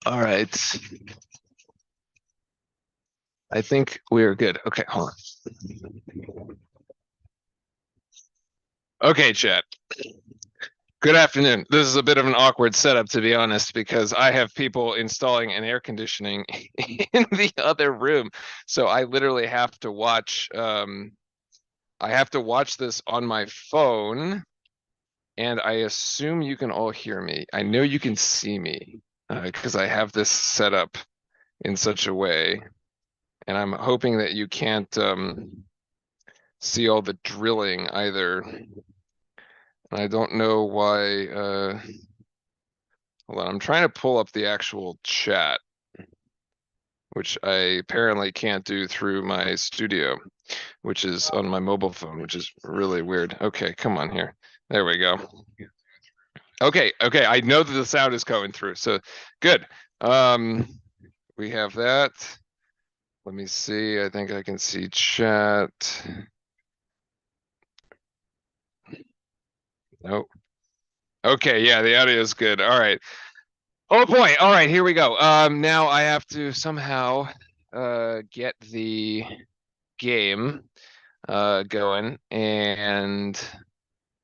All right. I think we're good. Okay, hold on. Okay, chat. Good afternoon. This is a bit of an awkward setup, to be honest, because I have people installing an air conditioning in the other room. So I literally have to watch this on my phone, and I assume you can all hear me. I know you can see me, because I have this set up in such a way, and I'm hoping that you can't see all the drilling either. I don't know why. Hold on, I'm trying to pull up the actual chat, which I apparently can't do through my studio, which is on my mobile phone, which is really weird. Okay, come on here. There we go. Okay, I know that the sound is coming through, so good. We have that. Let me see. I think I can see chat. Nope. Okay, yeah, the audio is good. All right. Oh boy. All right, here we go. Now I have to somehow get the game going, and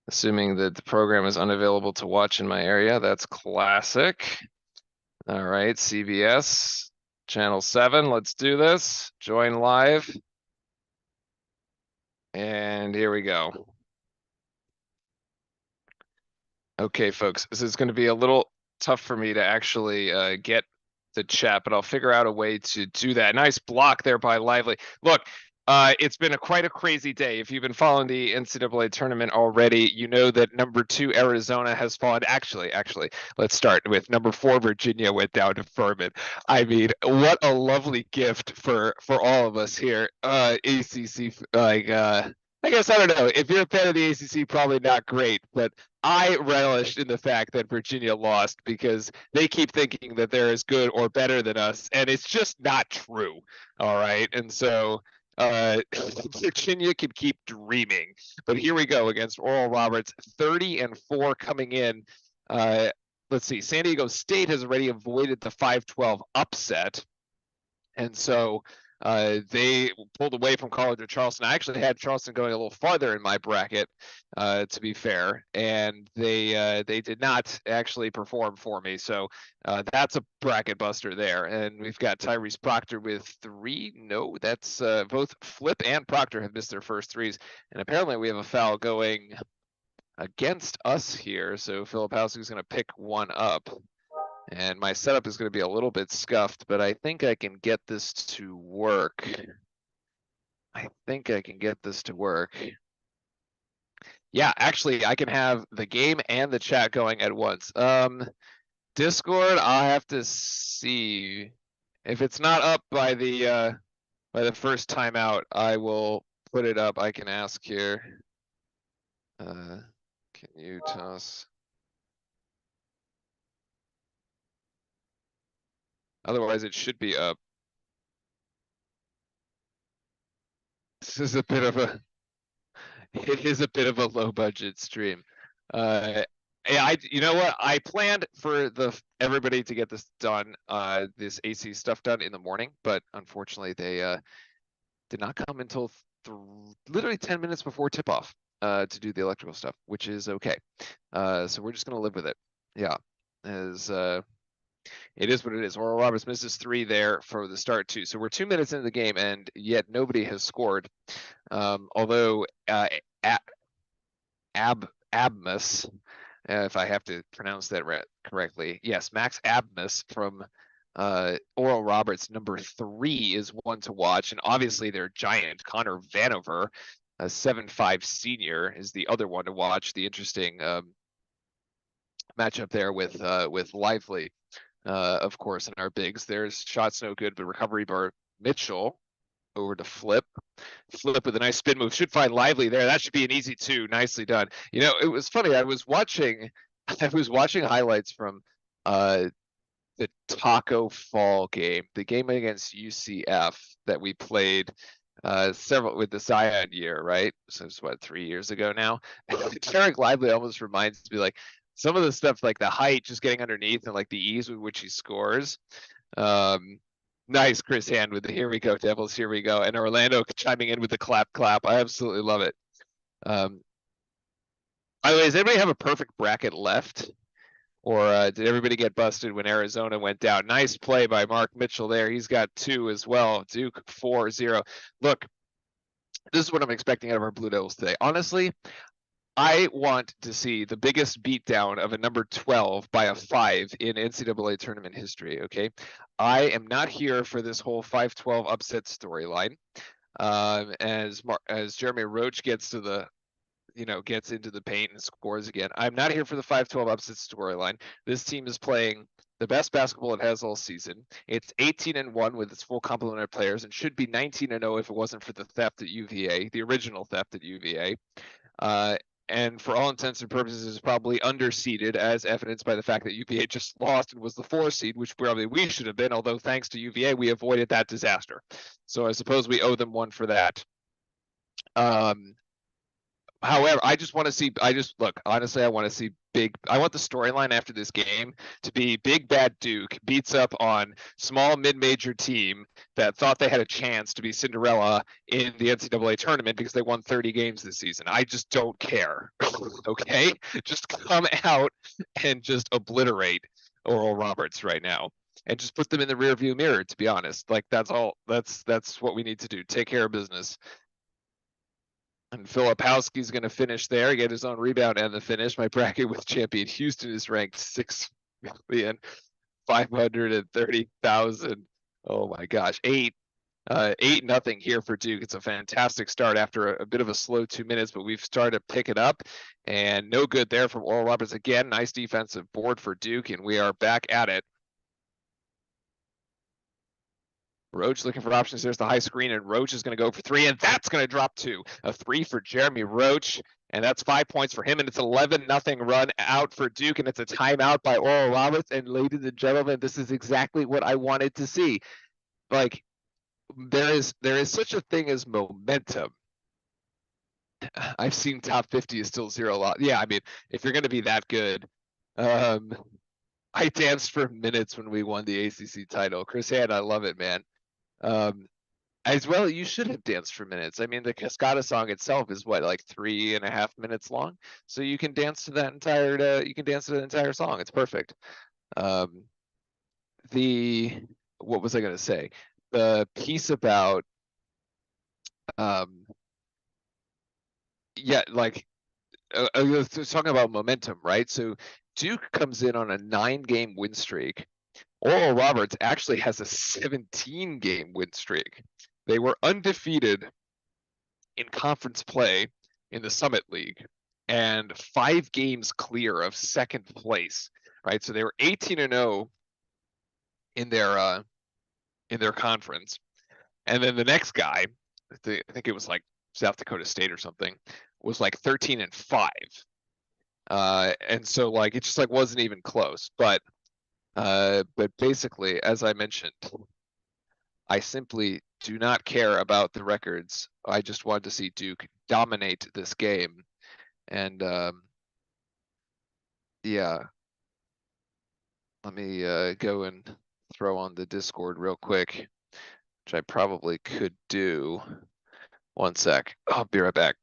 assuming that the program is unavailable to watch in my area, that's classic. All right, CBS channel 7, let's do this. Join live. And here we go. Okay, folks, this is going to be a little tough for me to actually get the chat, but I'll figure out a way to do that. Nice block there by Lively. Look, it's been quite a crazy day. If you've been following the NCAA tournament already, you know that number 2 Arizona has fallen. Actually, let's start with number 4 Virginia went down to Furman. I mean, what a lovely gift for all of us here. ACC, I guess I don't know. If you're a fan of the ACC, probably not great, but I relished in the fact that Virginia lost because they keep thinking that they're as good or better than us, and it's just not true. All right, and so Virginia can keep dreaming, but here we go against Oral Roberts, 30-4 coming in. Let's see, San Diego State has already avoided the 5-12 upset, and so they pulled away from College of Charleston. I actually had Charleston going a little farther in my bracket, to be fair, and they did not actually perform for me. So that's a bracket buster there. And we've got Tyrese Proctor with 3. No, that's both Flip and Proctor have missed their first 3s, and apparently we have a foul going against us here. So Filipowski's going to pick one up. And my setup is going to be a little bit scuffed, but I think I can get this to work. Yeah, actually, I can have the game and the chat going at once. Discord, I'll have to see. If it's not up by the first timeout, I will put it up. I can ask here. Can you toss? Otherwise, it should be up. This is a bit of a, it is a bit of a low budget stream. Yeah, you know what? I planned for everybody to get this done, this AC stuff done in the morning, but unfortunately they did not come until literally 10 minutes before tip off to do the electrical stuff, which is okay. So we're just gonna live with it. Yeah, as it is what it is. Oral Roberts misses 3 there for the start too. So we're 2 minutes into the game, and yet nobody has scored. Although Abmas, if I have to pronounce that correctly, yes, Max Abmas from Oral Roberts, number 3, is one to watch, and obviously their giant Connor Vanover, a 7'5" senior, is the other one to watch. The interesting matchup there with Lively. Of course, in our bigs, there's shots no good, but recovery bar Mitchell over to Flip. Flip with a nice spin move. Should find Lively there. That should be an easy 2. Nicely done. You know, it was funny. I was watching highlights from the Taco Fall game, the game against UCF that we played several with the Zion year, right? So it's what, 3 years ago now. Tarek Lively almost reminds me, like, some of the stuff like the height, just getting underneath, and like the ease with which he scores. Nice, Chris Hand with the "Here we go, Devils, here we go," and Orlando chiming in with the clap, clap. I absolutely love it. By the way, does anybody have a perfect bracket left? Or did everybody get busted when Arizona went down? Nice play by Mark Mitchell there. He's got 2 as well. Duke 4-0. Look, this is what I'm expecting out of our Blue Devils today. Honestly, I want to see the biggest beatdown of a number 12 by a 5 in NCAA tournament history, okay? I am not here for this whole 5-12 upset storyline. As Jeremy Roach gets to the gets into the paint and scores again. I'm not here for the 5-12 upset storyline. This team is playing the best basketball it has all season. It's 18-1 with its full complement of players, and should be 19-0 if it wasn't for the theft at UVA, the original theft at UVA. And for all intents and purposes is probably underseeded, as evidenced by the fact that UVA just lost and was the 4 seed, which probably we should have been, although thanks to UVA, we avoided that disaster. So I suppose we owe them one for that. However, I want to see I want the storyline after this game to be Big Bad Duke beats up on small mid-major team that thought they had a chance to be Cinderella in the NCAA tournament because they won 30 games this season. I just don't care. Okay? Just come out and just obliterate Oral Roberts right now. And just put them in the rearview mirror, to be honest. Like that's all that's what we need to do. Take care of business. And Filipowski's going to finish there, get his own rebound and the finish. My bracket with champion Houston is ranked 6,530,000. Oh my gosh, 8-0 here for Duke. It's a fantastic start after a bit of a slow 2 minutes, but we've started to pick it up. And no good there from Oral Roberts again. Nice defensive board for Duke, and we are back at it. Roach looking for options. There's the high screen, and Roach is going to go for 3, and that's going to drop 2. A 3 for Jeremy Roach, and that's 5 points for him, and it's 11-0 run out for Duke, and it's a timeout by Oral Roberts. And ladies and gentlemen, this is exactly what I wanted to see. Like, there is such a thing as momentum. I've seen top 50 is still 0 loss. Yeah, I mean, if you're going to be that good, I danced for minutes when we won the ACC title. Chris Hand, I love it, man. As well, you should have danced for minutes. I mean, the Cascada song itself is what, like 3.5 minutes long, so you can dance to that entire. You can dance to the entire song. It's perfect. What was I going to say? The piece about, yeah, like talking about momentum, right? So Duke comes in on a 9-game win streak. Oral Roberts actually has a 17-game win streak. They were undefeated in conference play in the Summit League and 5 games clear of second place, right? So they were 18-0 in their conference. And then the next guy, I think it was like South Dakota State or something, was like 13-5. And so like it just like wasn't even close. But basically, as I mentioned, I simply do not care about the records. I just want to see Duke dominate this game. And yeah, let me go and throw on the Discord real quick, which I probably could do. One sec. I'll be right back.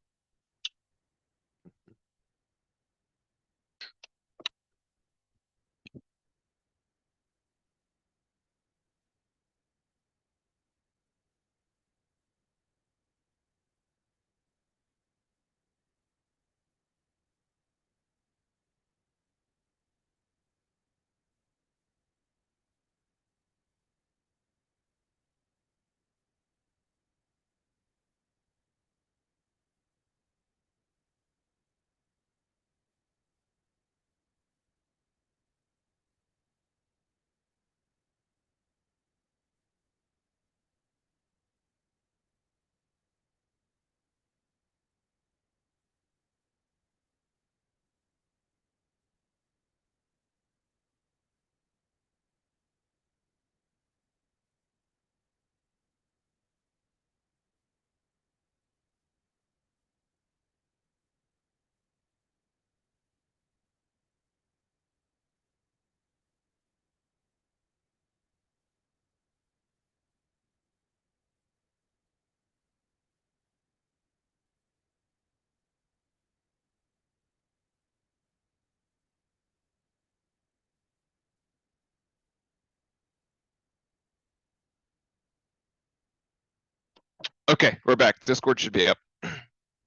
Okay, we're back. Discord should be up.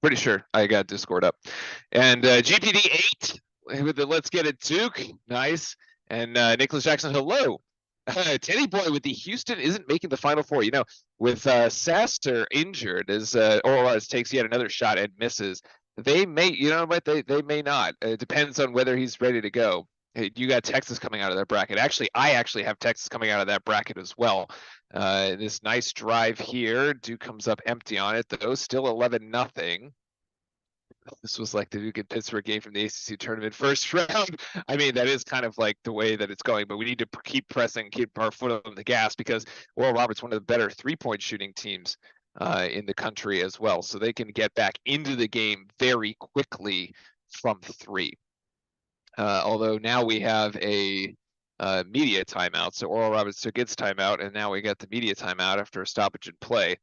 Pretty sure I got Discord up. And GPD 8 with the Let's Get It Duke. Nice. And Nicholas Jackson, hello. Teddy Boy with the Houston isn't making the Final Four. You know, with Sasser injured, as Orlaz takes yet another shot and misses, they may, you know what, they may not. It depends on whether he's ready to go. Hey, you got Texas coming out of that bracket. Actually, I actually have Texas coming out of that bracket as well. This nice drive here. Duke comes up empty on it, though. Still 11-0. This was like the Duke and Pittsburgh game from the ACC tournament first round. I mean, that is kind of like the way that it's going, but we need to keep pressing, keep our foot on the gas, because Oral Roberts, one of the better 3-point shooting teams in the country as well. So they can get back into the game very quickly from 3. Although now we have a media timeout. So Oral Roberts took its timeout, and now we got the media timeout after a stoppage in play.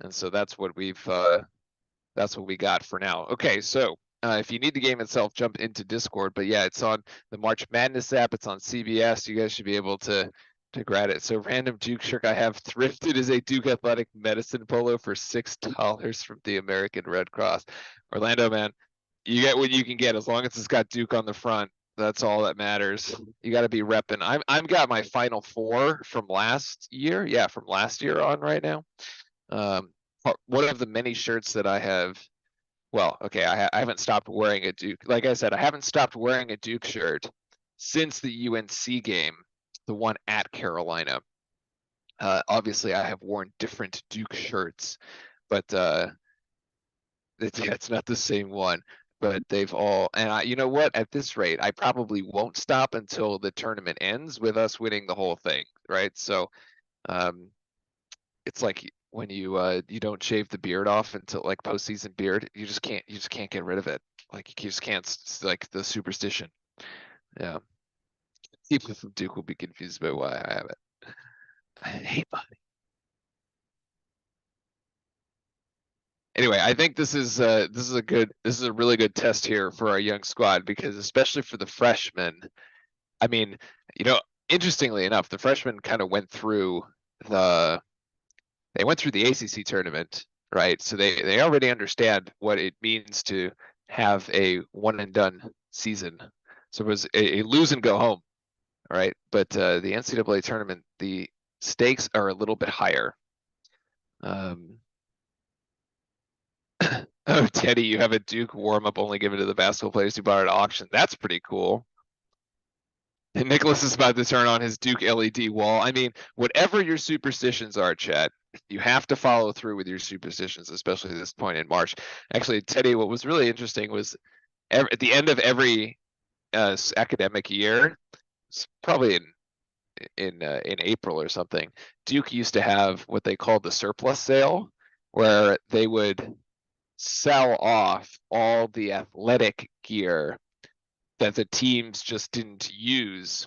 And so that's what we got for now. Okay, so if you need the game itself, jump into Discord. But yeah, it's on the March Madness app. It's on CBS. You guys should be able to grab it. So random Duke shirt I have thrifted is a Duke Athletic Medicine polo for $6 from the American Red Cross. Orlando, man, you get what you can get as long as it's got Duke on the front. That's all that matters. You got to be repping. I've got my Final Four from last year. Yeah, from last year on right now. One of the many shirts that I have. Well, okay, I haven't stopped wearing a Duke. Like I said, I haven't stopped wearing a Duke shirt since the UNC game, the one at Carolina. Obviously, I have worn different Duke shirts, but it's not the same one. But they've all, and you know what? At this rate, I probably won't stop until the tournament ends with us winning the whole thing, right? So, it's like when you don't shave the beard off until like postseason beard, you just can't get rid of it. Like you just can't. It's like the superstition. Yeah. People from Duke will be confused about why I have it. Hey, buddy. Anyway, I think this is a really good test here for our young squad, because especially for the freshmen, I mean, you know, interestingly enough, the freshmen kind of went through the ACC tournament, right? So they already understand what it means to have a one and done season. So it was a lose and go home, right? But the NCAA tournament, the stakes are a little bit higher. Oh, Teddy, you have a Duke warm up only given to the basketball players who bought it at auction. That's pretty cool. And Nicholas is about to turn on his Duke LED wall. I mean, whatever your superstitions are, Chad, you have to follow through with your superstitions, especially at this point in March. Actually, Teddy, what was really interesting was at the end of every academic year, probably in April or something, Duke used to have what they called the surplus sale, where they would sell off all the athletic gear that the teams just didn't use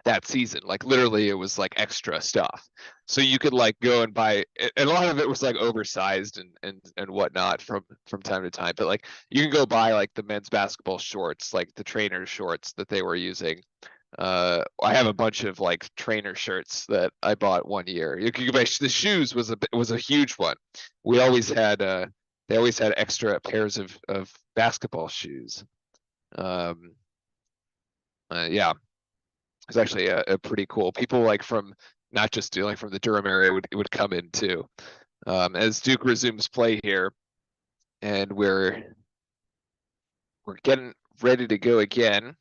that season. Like literally it was like extra stuff. So you could like go and buy, and a lot of it was like oversized and whatnot from time to time. But like you can go buy like the men's basketball shorts, like the trainer shorts that they were using. I have a bunch of like trainer shirts that I bought one year. You could buy the shoes was a huge one. We always had they always had extra pairs of basketball shoes. Yeah, it's actually a pretty cool. People like from not just like from the Durham area would come in too. As Duke resumes play here, and we're getting ready to go again.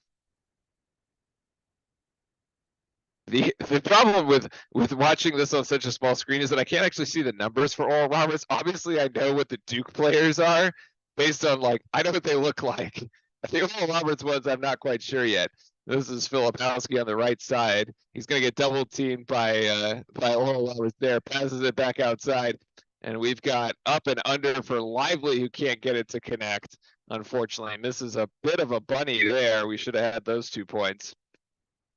The problem with watching this on such a small screen is that I can't actually see the numbers for Oral Roberts. Obviously, I know what the Duke players are based on like I know what they look like. The Oral Roberts ones I'm not quite sure yet. This is Filipowski on the right side. He's gonna get double teamed by Oral Roberts there. Passes it back outside, and we've got up and under for Lively, who can't get it to connect. Unfortunately, misses a bit of a bunny there. We should have had those 2 points.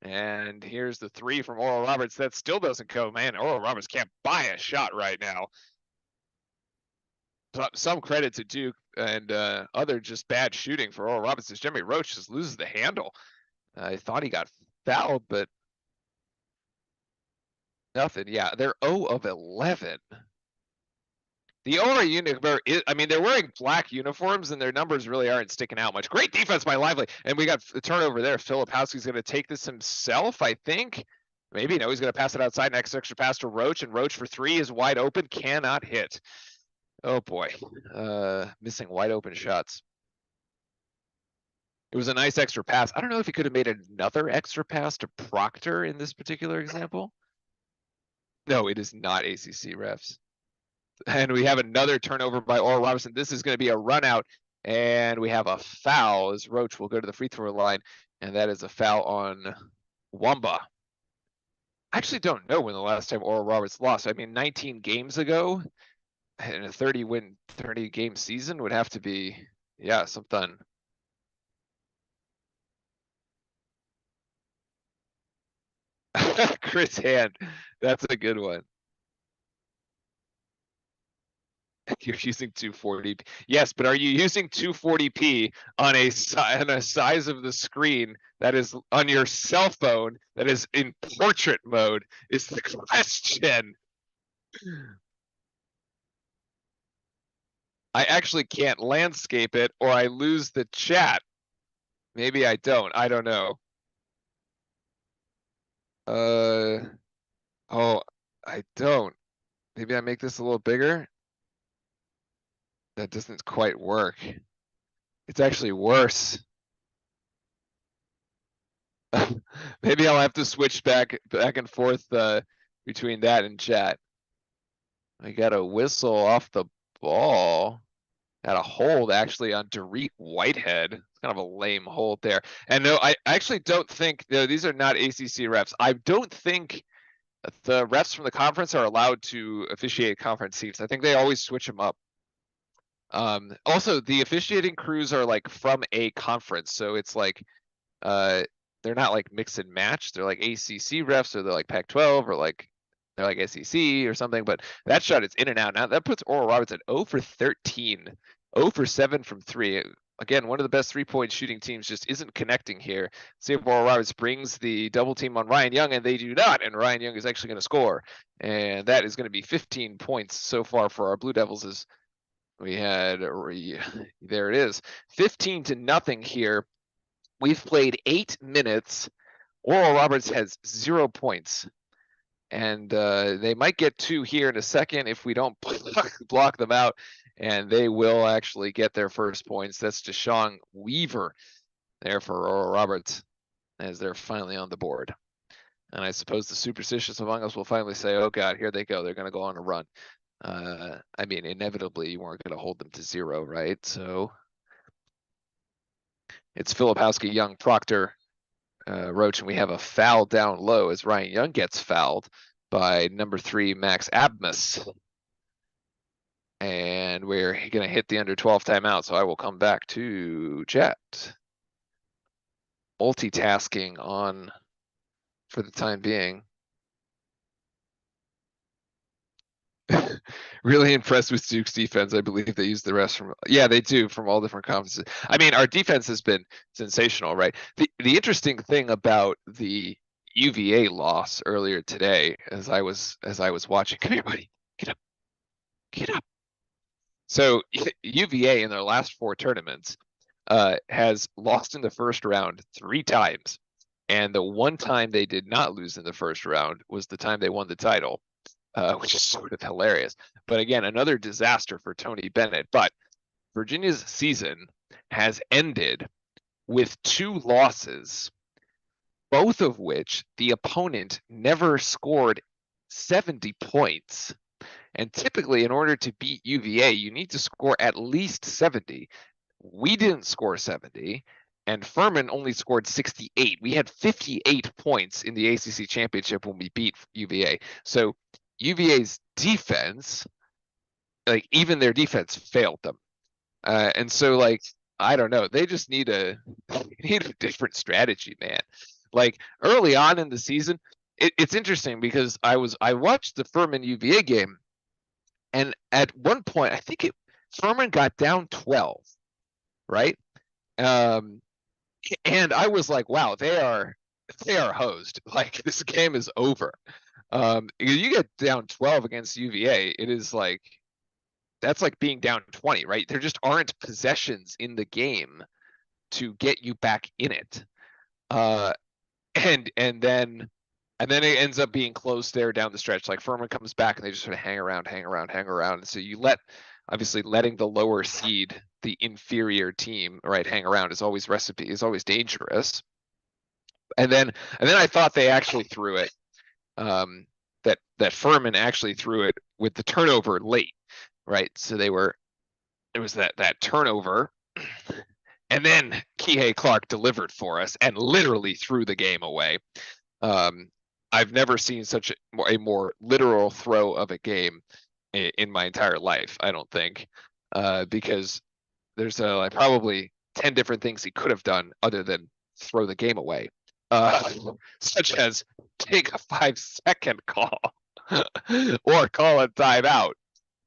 And here's the 3 from Oral Roberts. That still doesn't go. Man, Oral Roberts can't buy a shot right now. Some credit to Duke and other just bad shooting for Oral Roberts. As Jeremy Roach just loses the handle. I thought he got fouled, but nothing. Yeah, they're 0 of 11. The Aura uniform is, I mean, they're wearing black uniforms and their numbers really aren't sticking out much. Great defense by Lively. And we got the turnover there. Filipowski's going to take this himself, I think. Maybe, no, he's going to pass it outside. Next extra pass to Roach, and Roach for three is wide open, cannot hit. Oh boy, missing wide open shots. It was a nice extra pass. I don't know if he could have made another extra pass to Proctor in this particular example. No, it is not ACC refs. And we have another turnover by Oral Robertson. This is going to be a run out, and we have a foul as Roach will go to the free throw line, and that is a foul on Wamba. I actually don't know when the last time Oral Roberts lost. I mean, 19 games ago, and a 30-win, 30-game season would have to be, yeah, something. Chris Hand, that's a good one. You're using 240p. Yes, but are you using 240p on a size of the screen that is on your cell phone that is in portrait mode is the question. I actually can't landscape it or I lose the chat. Maybe I don't. I don't know. Oh, I don't. Maybe I make this a little bigger. That doesn't quite work. It's actually worse. Maybe I'll have to switch back and forth between that and chat. I got a whistle off the ball. Got a hold actually on Derek Whitehead. It's kind of a lame hold there. And no, I actually don't think, no, these are not ACC refs. I don't think the refs from the conference are allowed to officiate conference seats. I think they always switch them up. Also, the officiating crews are like from a conference, so it's like they're not like mix and match. They're like ACC refs, or they're like Pac-12, or like they're like SEC or something. But that shot is in and out. Now that puts Oral Roberts at 0 for 13, 0 for 7 from 3. Again, one of the best 3-point shooting teams just isn't connecting here. See if Oral Roberts brings the double team on Ryan Young, and they do not. And Ryan Young is actually going to score, and that is going to be 15 points so far for our Blue Devils. As we had, there it is, 15-0 here. We've played 8 minutes. Oral Roberts has 0 points. And they might get 2 here in a second if we don't block them out. And they will actually get their first points. That's Deshaun Weaver there for Oral Roberts as they're finally on the board. And I suppose the superstitious among us will finally say, oh God, here they go. They're going to go on a run. I mean, inevitably, you weren't going to hold them to 0, right? So it's Filipowski, Young, Proctor, Roach, and we have a foul down low as Ryan Young gets fouled by number 3, Max Abmas. And we're going to hit the under 12 timeout, so I will come back to chat. Multitasking on for the time being. Really impressed with Duke's defense. I believe they use the rest from, yeah, they do, from all different conferences. I mean, our defense has been sensational, right? The interesting thing about the UVA loss earlier today, as I was watching, come here, buddy, get up. So UVA in their last 4 tournaments has lost in the first round 3 times, and the one time they did not lose in the first round was the time they won the title. Which is sort of hilarious. But again, another disaster for Tony Bennett. But Virginia's season has ended with 2 losses, both of which the opponent never scored 70 points. And typically, in order to beat UVA, you need to score at least 70. We didn't score 70. And Furman only scored 68. We had 58 points in the ACC championship when we beat UVA. So UVA's defense, like even their defense failed them. And so like, I don't know, they just need a different strategy, man. Like early on in the season, it's interesting because I watched the Furman UVA game, and at one point, I think Furman got down 12, right? And I was like, wow, they are hosed. Like this game is over. You get down 12 against UVA, it is like that's like being down 20, right? There just aren't possessions in the game to get you back in it. And then it ends up being close there down the stretch. Like Furman comes back and they just sort of hang around. And so you obviously letting the lower seed, the inferior team, right, hang around is always dangerous. And then I thought they actually threw it. That Furman actually threw it with the turnover late, right? So it was that turnover. And then Kihei Clark delivered for us and literally threw the game away. I've never seen such a more literal throw of a game in my entire life, I don't think, because there's like probably 10 different things he could have done other than throw the game away, such as take a 5-second call or call a timeout.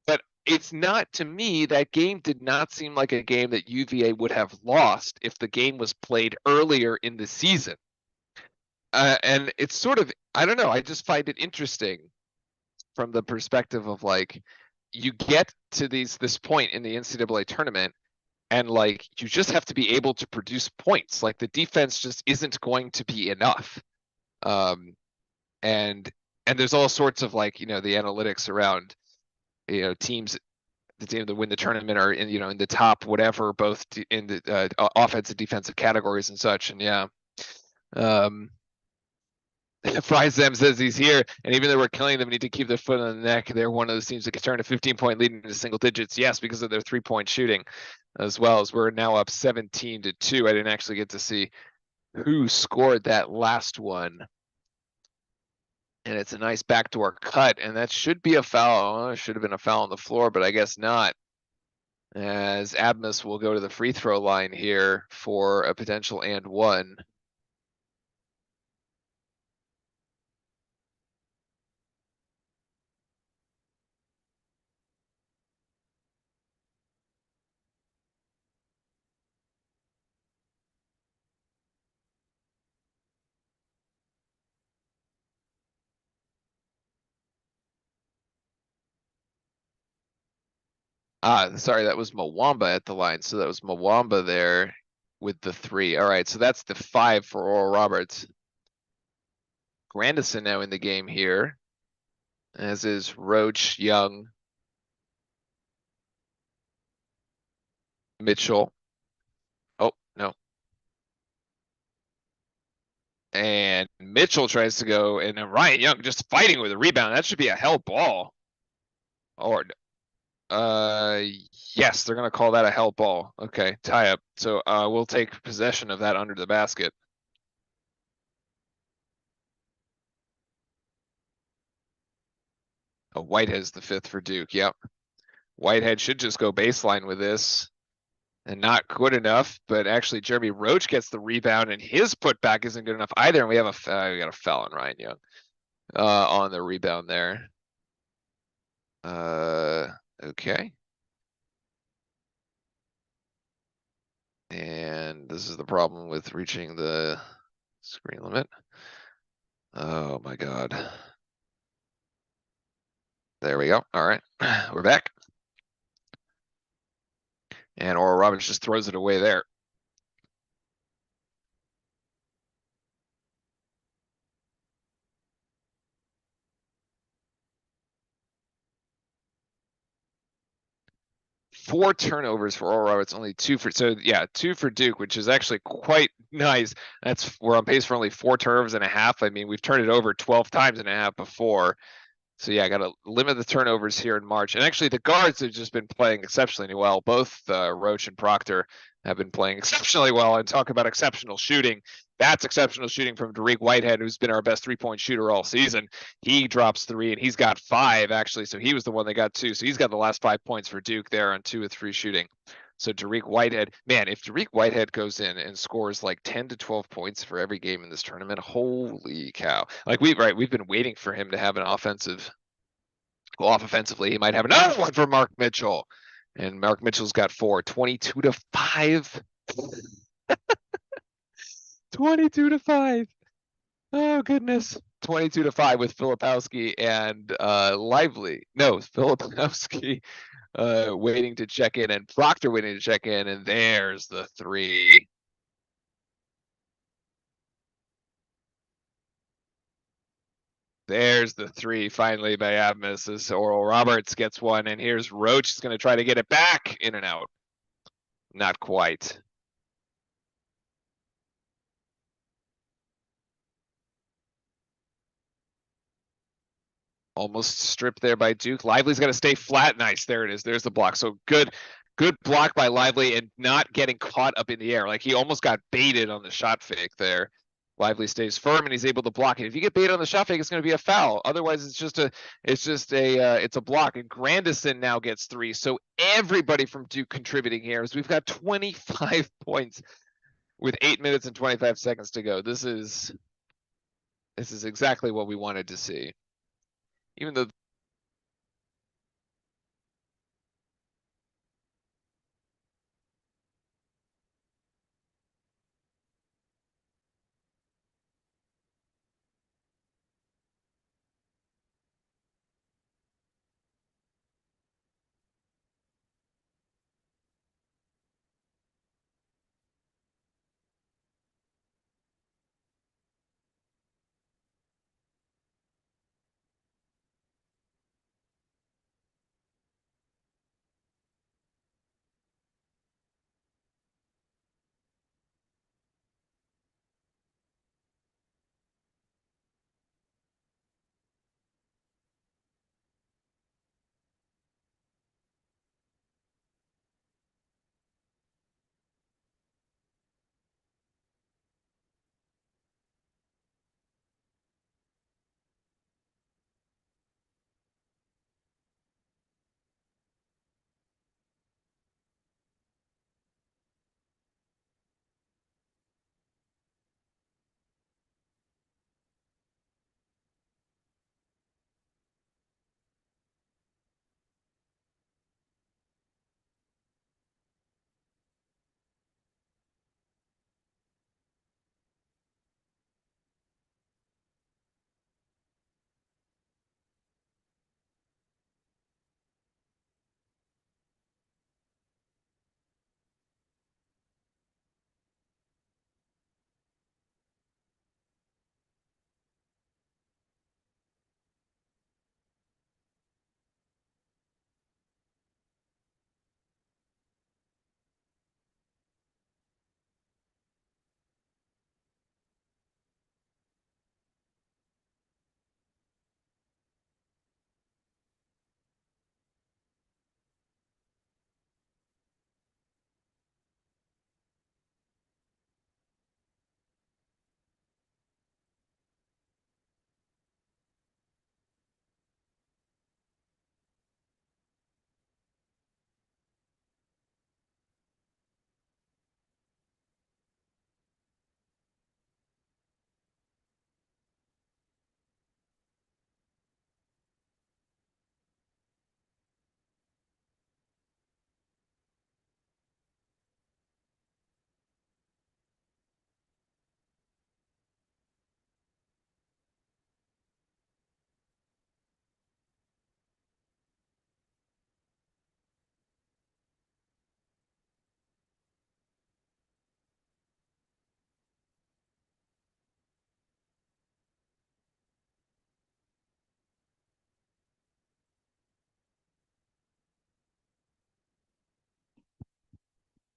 But it's not, to me, that game did not seem like a game that UVA would have lost if the game was played earlier in the season. And it's sort of, I don't know, I just find it interesting from the perspective of like, you get to this point in the NCAA tournament and like, you just have to be able to produce points. Like the defense just isn't going to be enough. And there's all sorts of like, the analytics around, teams, the team that win the tournament are in the top, whatever, both in the offensive, defensive categories and such. And yeah. Friesem says he's here, and even though we're killing them, we need to keep their foot on the neck. They're one of those teams that can turn a 15-point lead into single digits. Yes, because of their 3-point shooting, as well as we're now up 17-2. I didn't actually get to see who scored that last one. And it's a nice backdoor cut, and that should be a foul. Oh, it should have been a foul on the floor, but I guess not. As Abmas will go to the free throw line here for a potential and one. Sorry, that was Mwamba at the line. So that was Mwamba there with the 3. All right, so that's the 5 for Oral Roberts. Grandison now in the game here, as is Roach, Young, Mitchell. Oh, no. And Mitchell tries to go, and then Ryan Young just fighting with a rebound. That should be a hell ball. Or, yes, they're going to call that a hell ball. Okay, tie up. So we'll take possession of that under the basket. Oh, Whitehead's the 5th for Duke. Yep. Whitehead should just go baseline with this. And not good enough, but actually Jeremy Roach gets the rebound and his putback isn't good enough either. And we have we got a foul on Ryan Young on the rebound there. Okay. And this is the problem with reaching the screen limit. Oh my God. There we go. All right, we're back. And Oral Roberts just throws it away there. Four turnovers for Oral Roberts, only 2 for, so yeah, 2 for Duke, which is actually quite nice. We're on pace for only 4 turnovers and a half. I mean, we've turned it over 12 times and a half before. So yeah, I got to limit the turnovers here in March. And actually the guards have just been playing exceptionally well. Both Roach and Proctor have been playing exceptionally well. And talk about exceptional shooting. That's exceptional shooting from Dariq Whitehead, who's been our best 3-point shooter all season. He drops 3 and he's got 5 actually. So he was the one that got 2. So he's got the last 5 points for Duke there on 2 of 3 shooting. So Dariq Whitehead, man, if Dariq Whitehead goes in and scores like 10 to 12 points for every game in this tournament, holy cow. Like we've been waiting for him to have an go off offensively. He might have another one for Mark Mitchell. And Mark Mitchell's got 4, 22-5. 22-5. Oh goodness. 22-5 with Filipowski and Lively. No, Filipowski waiting to check in, and Proctor waiting to check in, and there's the three. There's the three finally by Adams as Oral Roberts gets one, and here's Roach is going to try to get it back in and out. Not quite. Almost stripped there by Duke. Lively's got to stay flat. Nice. There it is. There's the block. So good block by Lively and not getting caught up in the air. Like he almost got baited on the shot fake there. Lively stays firm and he's able to block it. If you get baited on the shot fake, it's going to be a foul. Otherwise, it's just a block. And Grandison now gets three. So everybody from Duke contributing here as we've got 25 points with 8 minutes and 25 seconds to go. This is exactly what we wanted to see. Even though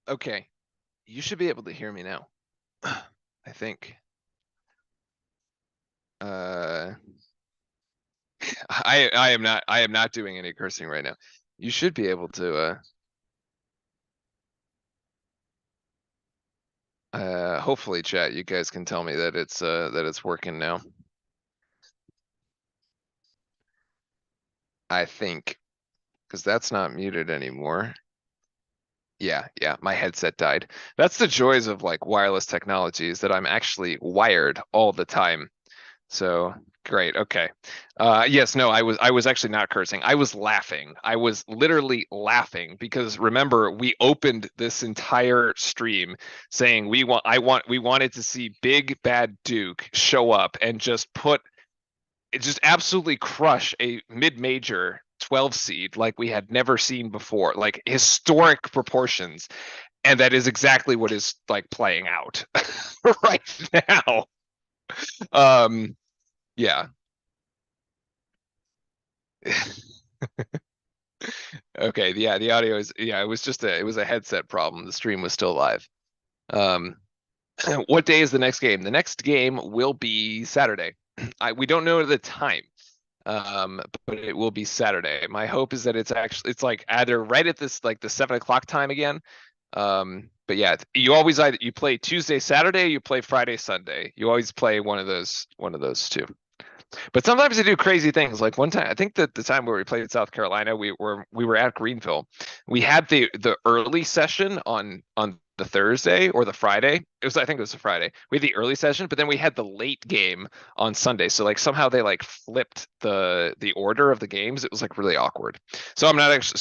okay, you should be able to hear me now. I think. I am not doing any cursing right now. You should be able to hopefully chat, you guys can tell me that it's working now. I think, because that's not muted anymore. Yeah, my headset died. That's the joys of like wireless technology, is that I'm actually wired all the time. So great. Okay. Yes, no, I was actually not cursing. I was laughing. I was literally laughing because remember, we opened this entire stream saying we wanted to see Big Bad Duke show up and just absolutely crush a mid-major 12 seed like we had never seen before, like historic proportions. And that is exactly what is like playing out right now. Yeah. Okay, yeah, the audio is, yeah, it was a headset problem. The stream was still live. Um, what day is the next game? The next game will be Saturday. We don't know the time, but it will be Saturday. My hope is that it's like either right at this like the 7 o'clock time again. But yeah, you always either you play Tuesday, Saturday, you play Friday, Sunday. You always play one of those two. But sometimes they do crazy things. Like one time, I think that the time where we played in South Carolina, we were at Greenville. We had the early session on the Thursday or the Friday. I think it was the Friday. We had the early session, but then we had the late game on Sunday. So like somehow they like flipped the order of the games. It was like really awkward. So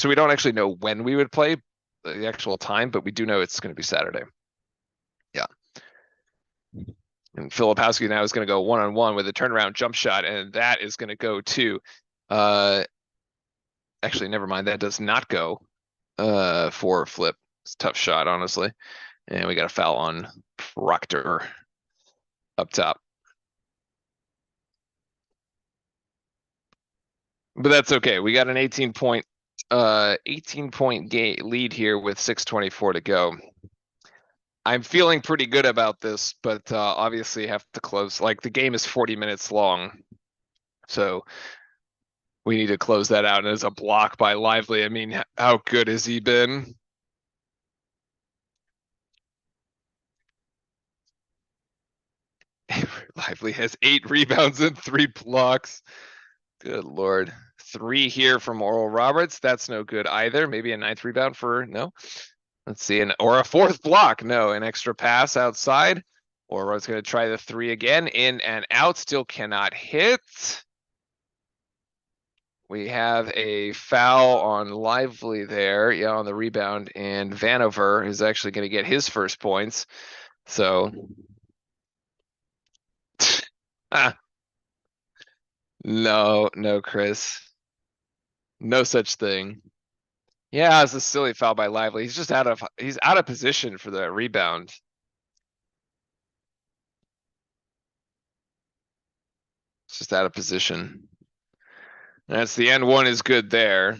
we don't actually know when we would play the actual time, but we do know it's going to be Saturday. Yeah. And Filipowski now is going to go one-on-one with a turnaround jump shot, and that is going to go to, actually, never mind. That does not go for flip. It's a tough shot, honestly. And we got a foul on Proctor up top. But that's okay. We got an 18-point lead here with 6:24 to go. I'm feeling pretty good about this, but obviously have to close. Like the game is 40 minutes long, so we need to close that out. And as a block by Lively, I mean, how good has he been? Lively has 8 rebounds and 3 blocks. Good Lord. 3 here from Oral Roberts. That's no good either. Maybe a 9th rebound no. Let's see, or a 4th block. No, an extra pass outside. Oral Roberts going to try the 3 again. In and out. Still cannot hit. We have a foul on Lively there, yeah, on the rebound, and Vanover is actually going to get his first points. So, no, Chris, no such thing. Yeah, it's a silly foul by Lively. He's out of position for the rebound. It's just out of position. That's the end one is good there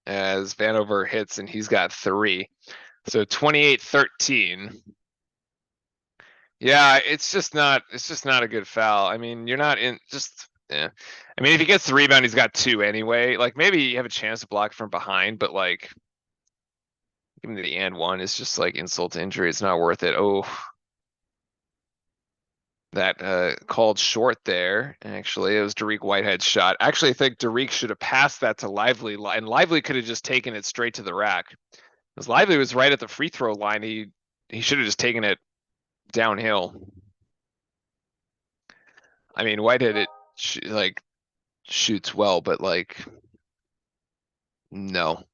as Vanover hits and he's got 3. So 28-13. Yeah, it's just not a good foul. I mean, you're not in just yeah. I mean, if he gets the rebound, he's got 2 anyway. Like maybe you have a chance to block from behind, but like give him the and one is just like insult to injury. It's not worth it. Oh, that called short there. Actually, it was Derek Whitehead's shot. Actually, I think Derek should have passed that to Lively, and Lively could have just taken it straight to the rack. Because Lively was right at the free throw line. He should have just taken it downhill. I mean, Whitehead like shoots well, but like no,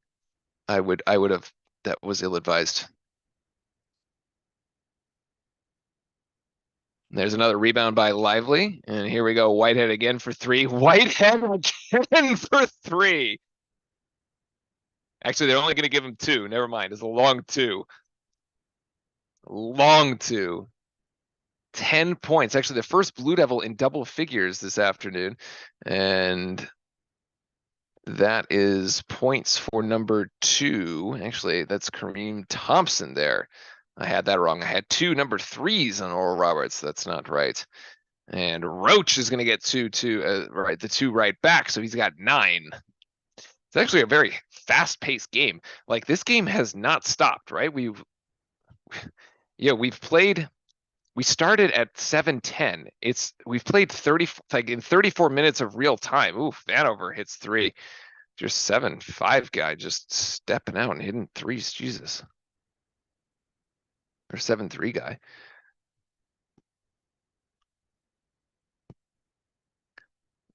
I would have. That was ill-advised. There's another rebound by Lively, and here we go. Whitehead again for 3. Whitehead again for 3. Actually, they're only going to give him 2. Never mind. It's a long 2. Long 2. 10 points. Actually, the first Blue Devil in double figures this afternoon. And that is points for number 2. Actually, that's Kareem Thompson there. I had that wrong. I had 2 number 3s on Oral Roberts. That's not right. And Roach is going to get 2, right, the 2 right back. So he's got 9. It's actually a very fast-paced game. Like this game has not stopped, right? We've played. We started at 7:10. We've played 30 like in 34 minutes of real time. Ooh, Vanover hits 3. Your 7-5 guy just stepping out and hitting 3s. Jesus. Or 7-3 guy.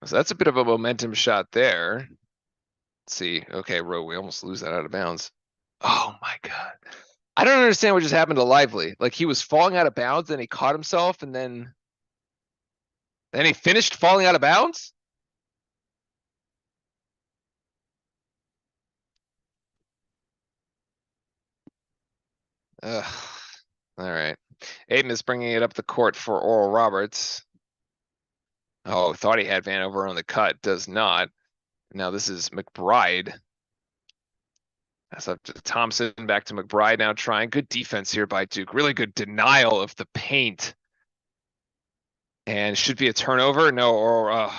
So that's a bit of a momentum shot there. Let's see. Okay, Rowe, we almost lose that out of bounds. Oh my God. I don't understand what just happened to Lively. Like he was falling out of bounds and he caught himself and then he finished falling out of bounds? Ugh. All right. Aiden is bringing it up the court for Oral Roberts. Oh, thought he had Vanover on the cut. Does not. Now this is McBride. That's up to Thompson. Back to McBride now trying. Good defense here by Duke. Really good denial of the paint. And should be a turnover. No, or oh,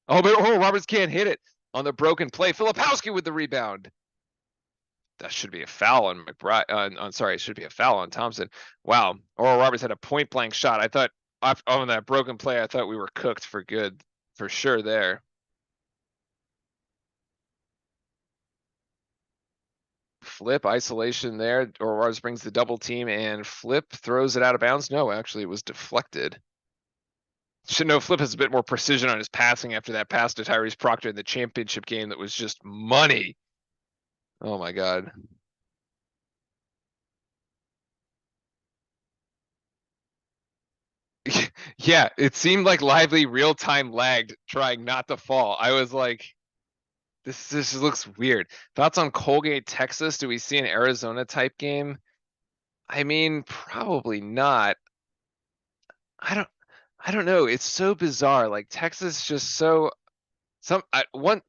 but Oral Roberts can't hit it on the broken play. Filipowski with the rebound. That should be a foul on McBride. Sorry, it should be a foul on Thompson. Wow, Oral Roberts had a point blank shot. I thought on that broken play, I thought we were cooked for good, for sure there. Flip isolation there. Oral Roberts brings the double team and Flip throws it out of bounds. No, actually, it was deflected. Should know Flip has a bit more precision on his passing after that pass to Tyrese Proctor in the championship game that was just money. Oh my God. Yeah, it seemed like Lively real time lagged trying not to fall. I was like, this looks weird. Thoughts on Colgate, Texas? Do we see an Arizona type game? I mean, probably not. I don't know. It's so bizarre. Like Texas just so one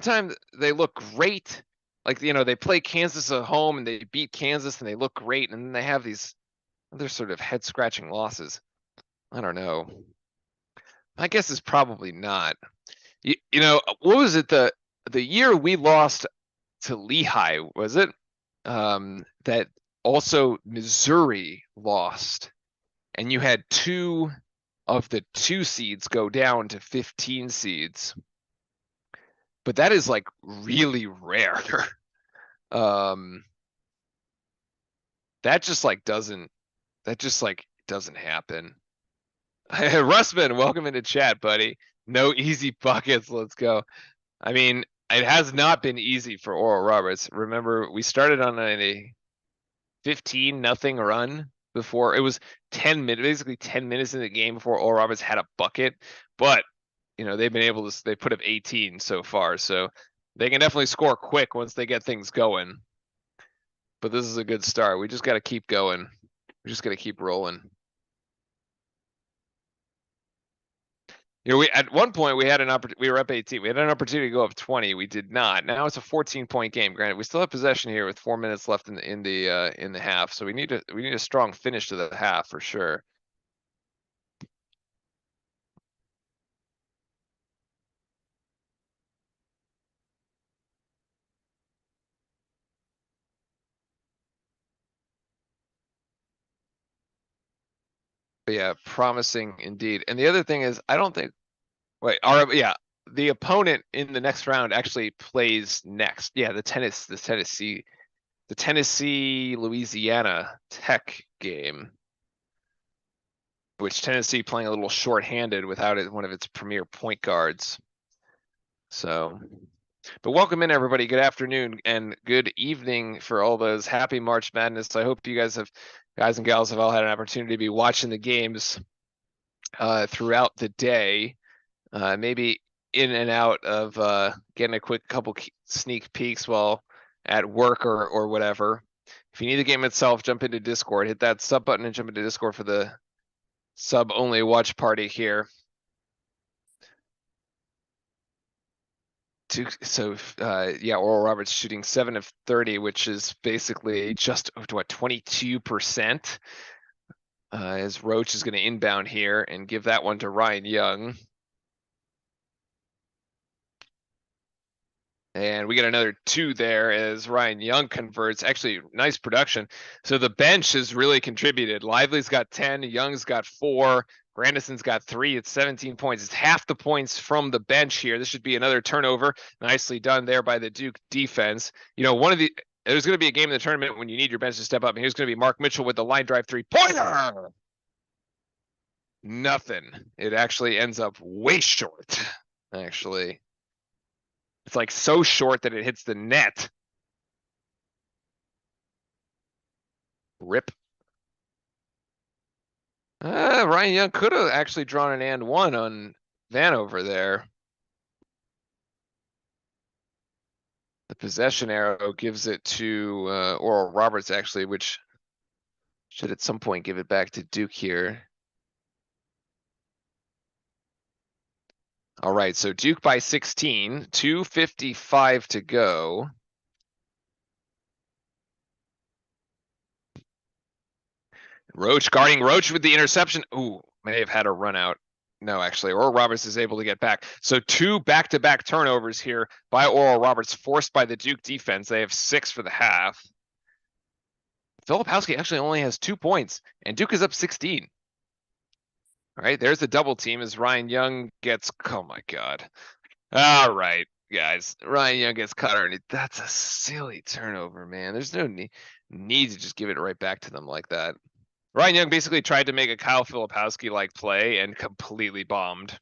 time they look great. Like, they play Kansas at home and they beat Kansas and they look great, and then they have these other sort of head scratching losses. I don't know. My guess is probably not. What was it, the year we lost to Lehigh, was it? That also Missouri lost, and you had two of the 2 seeds go down to 15 seeds. But that is like really rare. That just doesn't happen. Russman, welcome into chat, buddy. No easy buckets. Let's go. I mean, it has not been easy for Oral Roberts. Remember, we started on a 15-0 run before. It was 10 minutes, basically 10 minutes in the game before Oral Roberts had a bucket. But they've been able to. They put up 18 so far, so they can definitely score quick once they get things going. But this is a good start. We just got to keep going. We just got to keep rolling. We at one point we had an opportunity. We were up 18. We had an opportunity to go up 20. We did not. Now it's a 14-point game. Granted, we still have possession here with 4 minutes left in the half. So we need a strong finish to the half for sure. But yeah, promising indeed. And the other thing is, I don't think. Wait, the opponent in the next round actually plays next. Yeah, the Tennessee Louisiana Tech game, which Tennessee playing a little short-handed without one of its premier point guards. So, but welcome in everybody. Good afternoon and good evening for all those. Happy March Madness. I hope you guys and gals have all had an opportunity to be watching the games throughout the day. Maybe in and out of getting a quick couple sneak peeks while at work or whatever. If you need the game itself, jump into Discord. Hit that sub button and jump into Discord for the sub only watch party here. Oral Roberts shooting 7 of 30, which is basically just what 22%. As Roach is going to inbound here and give that one to Ryan Young. And we get another 2 there as Ryan Young converts. Actually, nice production. So the bench has really contributed. Lively's got 10, Young's got 4, Grandison's got 3. It's 17 points. It's half the points from the bench here. This should be another turnover. Nicely done there by the Duke defense. There's going to be a game in the tournament when you need your bench to step up. And here's going to be Mark Mitchell with the line drive 3-pointer. Nothing. It actually ends up way short, actually. It's like so short that it hits the net. Rip. Ryan Young could have actually drawn an and one on Vanover there. The possession arrow gives it to Oral Roberts, actually, which Should at some point give it back to Duke here. All right, so Duke by 16, 2:55 to go. Roach guarding Roach with the interception. Ooh, may have had a run out. No, actually, Oral Roberts is able to get back. So 2 back-to-back turnovers here by Oral Roberts, forced by the Duke defense. They have 6 for the half. Filipowski actually only has 2 points, and Duke is up 16. All right, there's the double team as Ryan Young gets, oh my God. All right, guys, Ryan Young gets caught underneath. That's a silly turnover, man. There's no need to just give it right back to them like that. Ryan Young basically tried to make a Kyle Filipowski-like play and completely bombed.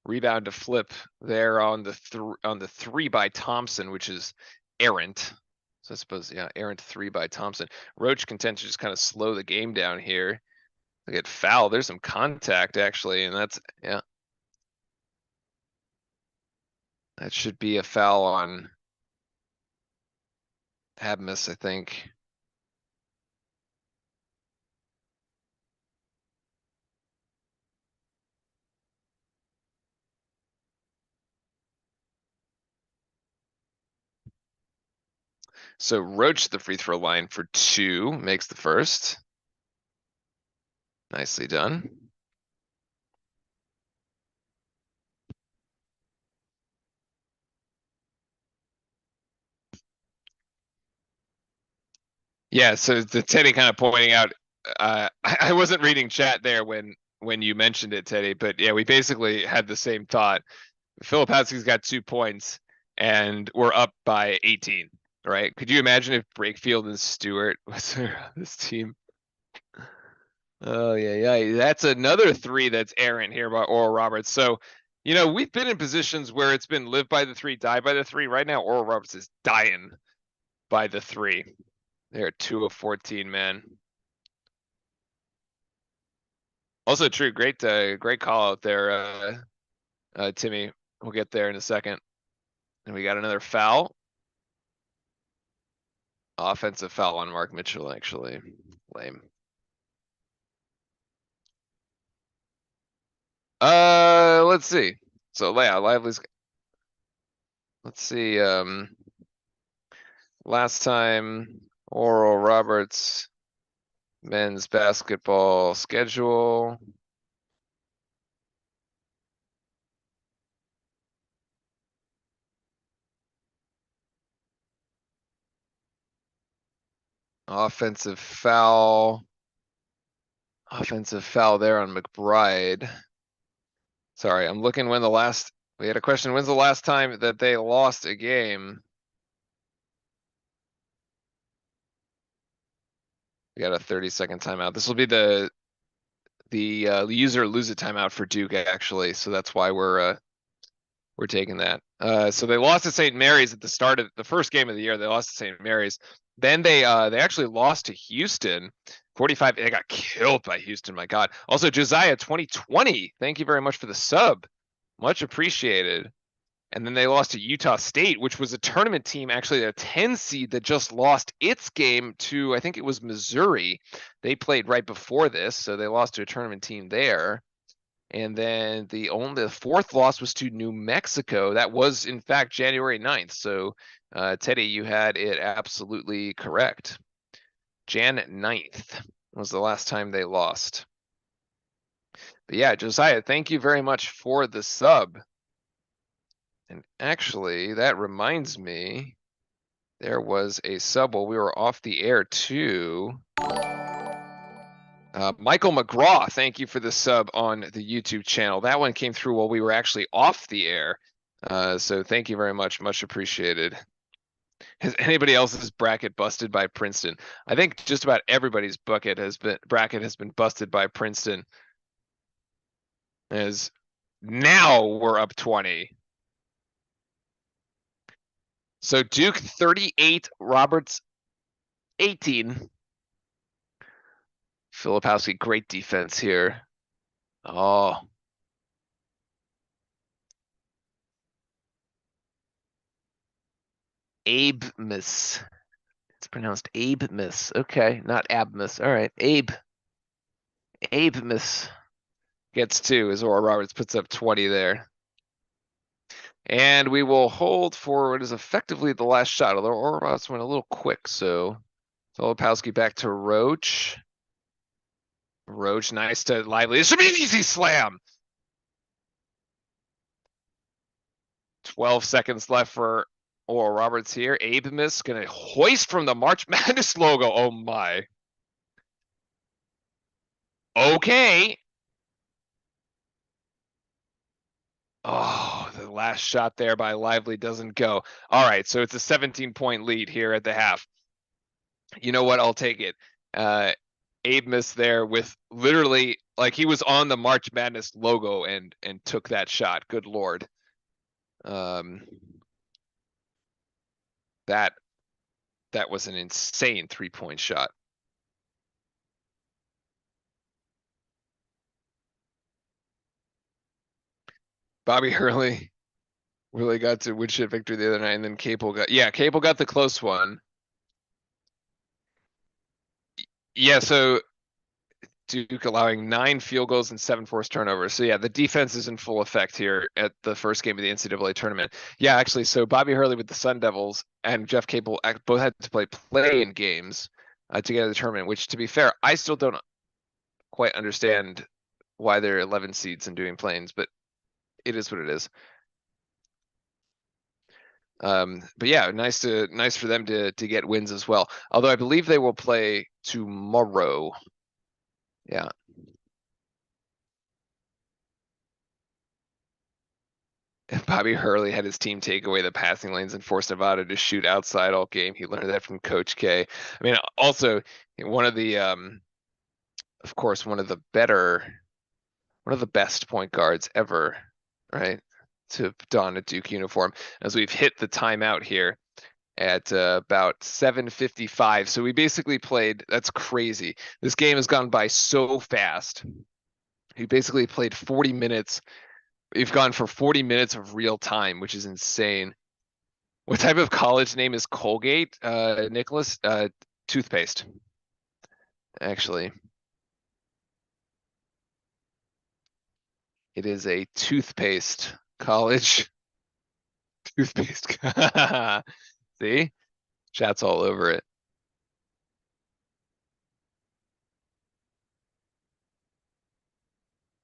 Rebound to flip there on the 3 by Thompson, which is errant. So I suppose, yeah, errant 3 by Thompson. Roach can tend to just kind of slow the game down here. Look at foul. There's some contact actually, and that's, yeah. That should be a foul on Habmus, I think. So Roach the free throw line for 2 makes the first. Nicely done. Yeah, so the Teddy kind of pointing out, I wasn't reading chat there when you mentioned it, Teddy, but yeah, we basically had the same thought. Filipowski's got 2 points, and we're up by 18, right? Could you imagine if Brakefield and Stewart was on this team? Oh yeah, that's another 3 that's errant here by Oral Roberts. So, you know, we've been in positions where it's been live by the 3, die by the 3. Right now, Oral Roberts is dying by the 3. They're 2 of 14, man. Also true, great call out there, Timmy. We'll get there in a second. And we got another foul. Offensive foul on Mark Mitchell, actually. Lame. Let's see. So yeah, Lively's. Let's see. Last time Oral Roberts men's basketball schedule. Offensive foul. Offensive foul there on McBride. Sorry, I'm looking when the last, we had a question, when's the last time that they lost a game? We got a 30-second timeout. This will be the user lose it timeout for Duke actually, so that's why we're taking that. So they lost to St. Mary's at the start of the first game of the year. They lost to St. Mary's. Then they actually lost to Houston, 45. They got killed by Houston. My God. Also Josiah 2020. Thank you very much for the sub. Much appreciated. And then they lost to Utah State, which was a tournament team, actually a 10 seed that just lost its game to, I think it was Missouri. They played right before this, so they lost to a tournament team there. And then the 4th loss was to New Mexico. That was, in fact, January 9th. So, Teddy, you had it absolutely correct. Jan 9th was the last time they lost. But yeah, Josiah, thank you very much for the sub. And actually, that reminds me, there was a sub while we were off the air too. Michael McGraw, thank you for the sub on the YouTube channel. That one came through while we were actually off the air. So thank you very much. Much appreciated. Has anybody else's bracket busted by Princeton? I think just about everybody's bracket has been busted by Princeton. As now we're up 20. So Duke 38, Roberts 18. Filipowski, great defense here. Oh. Abe Miss. It's pronounced Abe-Miss. Okay, not Abmas. All right, Abe-Miss gets 2 as Oral Roberts puts up 20 there. And we will hold for what is effectively the last shot, although Oral Roberts went a little quick, so Filipowski back to Roach. Roach, nice to Lively. This should be an easy slam. 12 seconds left for Oral Roberts here. Abe-Miss gonna hoist from the March Madness logo. Oh my. Okay. Oh, the last shot there by Lively doesn't go. All right, so it's a 17-point lead here at the half. You know what? I'll take it. Abe-Miss there with literally like he was on the March Madness logo and took that shot. Good Lord. That was an insane 3-point shot. Bobby Hurley really got to woodshed victory the other night, and then Capel got the close one. Yeah, so Duke allowing 9 field goals and 7 forced turnovers. So yeah, the defense is in full effect here at the first game of the NCAA tournament. Yeah, actually, so Bobby Hurley with the Sun Devils and Jeff Capel both had to play in games to get to the tournament, which to be fair, I still don't quite understand why they're 11 seeds and doing planes, but it is what it is. But yeah, nice for them to get wins as well. Although I believe they will play tomorrow. Yeah. Bobby Hurley had his team take away the passing lanes and force Nevada to shoot outside all game. He learned that from Coach K. I mean, also one of the, of course, one of the best point guards ever, right? To don a Duke uniform, as we've hit the timeout here at about 7:55. So we basically played, that's crazy. This game has gone by so fast. We basically played 40 minutes. We've gone for 40 minutes of real time, which is insane. What type of college name is Colgate, Nicholas? Toothpaste, actually. It is a toothpaste college. Toothpaste. See? Chat's all over it.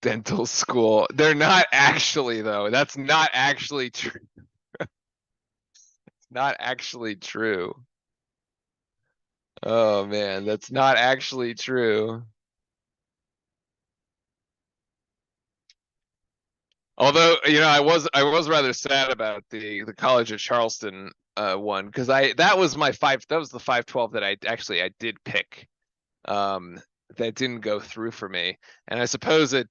Dental school. They're not actually, though. That's not actually true. Not actually true. Oh man, that's not actually true. Although, I was rather sad about the College of Charleston one, because that was the 512 that I did pick. That didn't go through for me. And I suppose the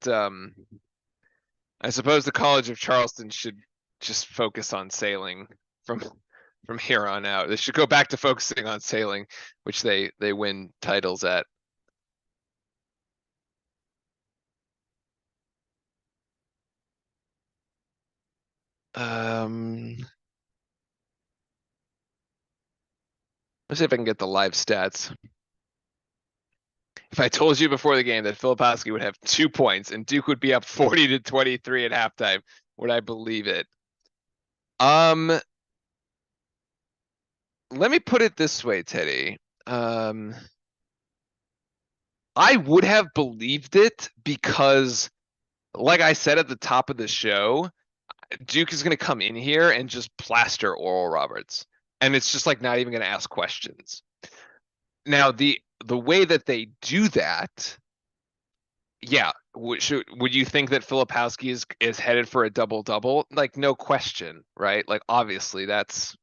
College of Charleston should just focus on sailing from here on out. They should go back to focusing on sailing, which they win titles at. Let's see if I can get the live stats. If I told you before the game that Filipowski would have 2 points and Duke would be up 40-23 at halftime, would I believe it? Let me put it this way, Teddy. I would have believed it because, like I said at the top of the show, Duke is going to come in here and just plaster Oral Roberts. And it's just like not even going to ask questions. Now, the way that they do that, yeah, would you think that Filipowski is headed for a double-double? Like, no question, right? Like, obviously, that's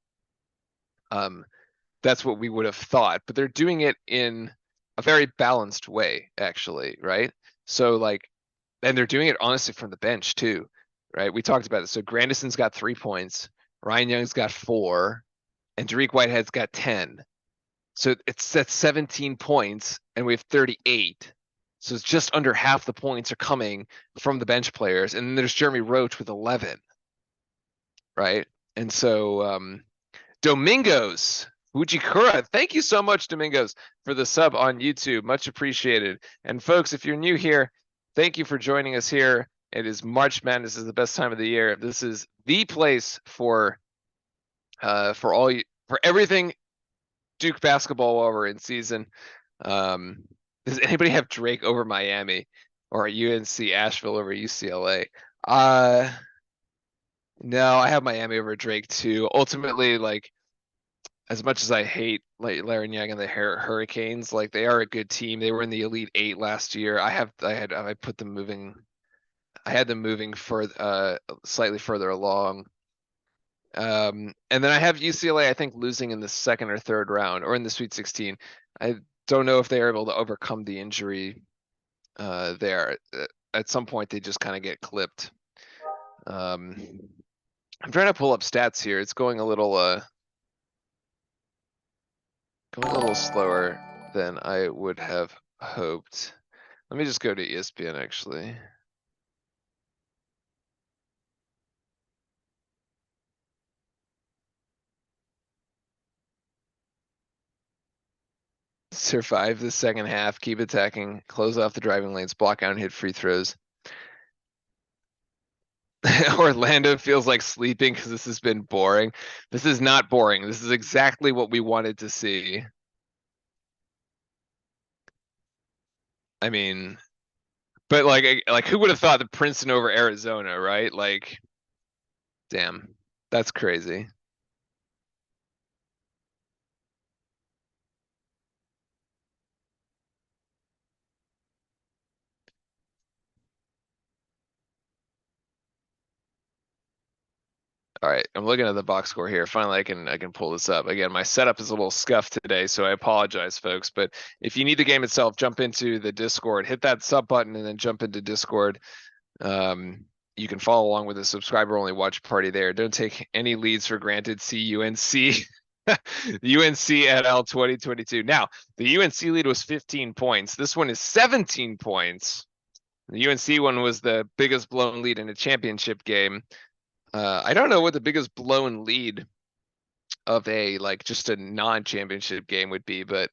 what we would have thought. But they're doing it in a very balanced way, actually, right? So, like, and they're doing it honestly from the bench too, right? We talked about it. So Grandison's got 3 points, Ryan Young's got 4, and Dariq Whitehead's got 10. So it's at 17 points, and we have 38. So it's just under half the points are coming from the bench players. And then there's Jeremy Roach with 11, right? And so Domingos Fujikura, thank you so much, Domingos, for the sub on YouTube. Much appreciated. And folks, if you're new here, thank you for joining us here. It is March Madness. This is the best time of the year. This is the place for for everything Duke basketball while we're in season. Does anybody have Drake over Miami or UNC Asheville over UCLA? No, I have Miami over Drake too. Ultimately, like, as much as I hate like Larinyang and the Hurricanes, like, they are a good team. They were in the Elite Eight last year. I put them moving. I had them moving for slightly further along. And then I have UCLA, I think, losing in the second or third round or in the Sweet 16. I don't know if they are able to overcome the injury there. At some point, they just kind of get clipped. I'm trying to pull up stats here. It's going a little slower than I would have hoped. Let me just go to ESPN actually. Survive the second half, keep attacking, close off the driving lanes, block out and hit free throws. Orlando feels like sleeping because this has been boring. This is not boring. This is exactly what we wanted to see. I mean, but like who would have thought the Princeton over Arizona, right? Like, damn, that's crazy. All right, I'm looking at the box score here. Finally, I can pull this up. Again, my setup is a little scuffed today, so I apologize, folks. But if you need the game itself, jump into the Discord, hit that sub button, and then jump into Discord. You can follow along with the subscriber-only watch party there. Don't take any leads for granted. See UNC, UNC et al. 2022. Now, the UNC lead was 15 points. This one is 17 points. The UNC one was the biggest blown lead in a championship game. I don't know what the biggest blown lead of a like just a non-championship game would be, but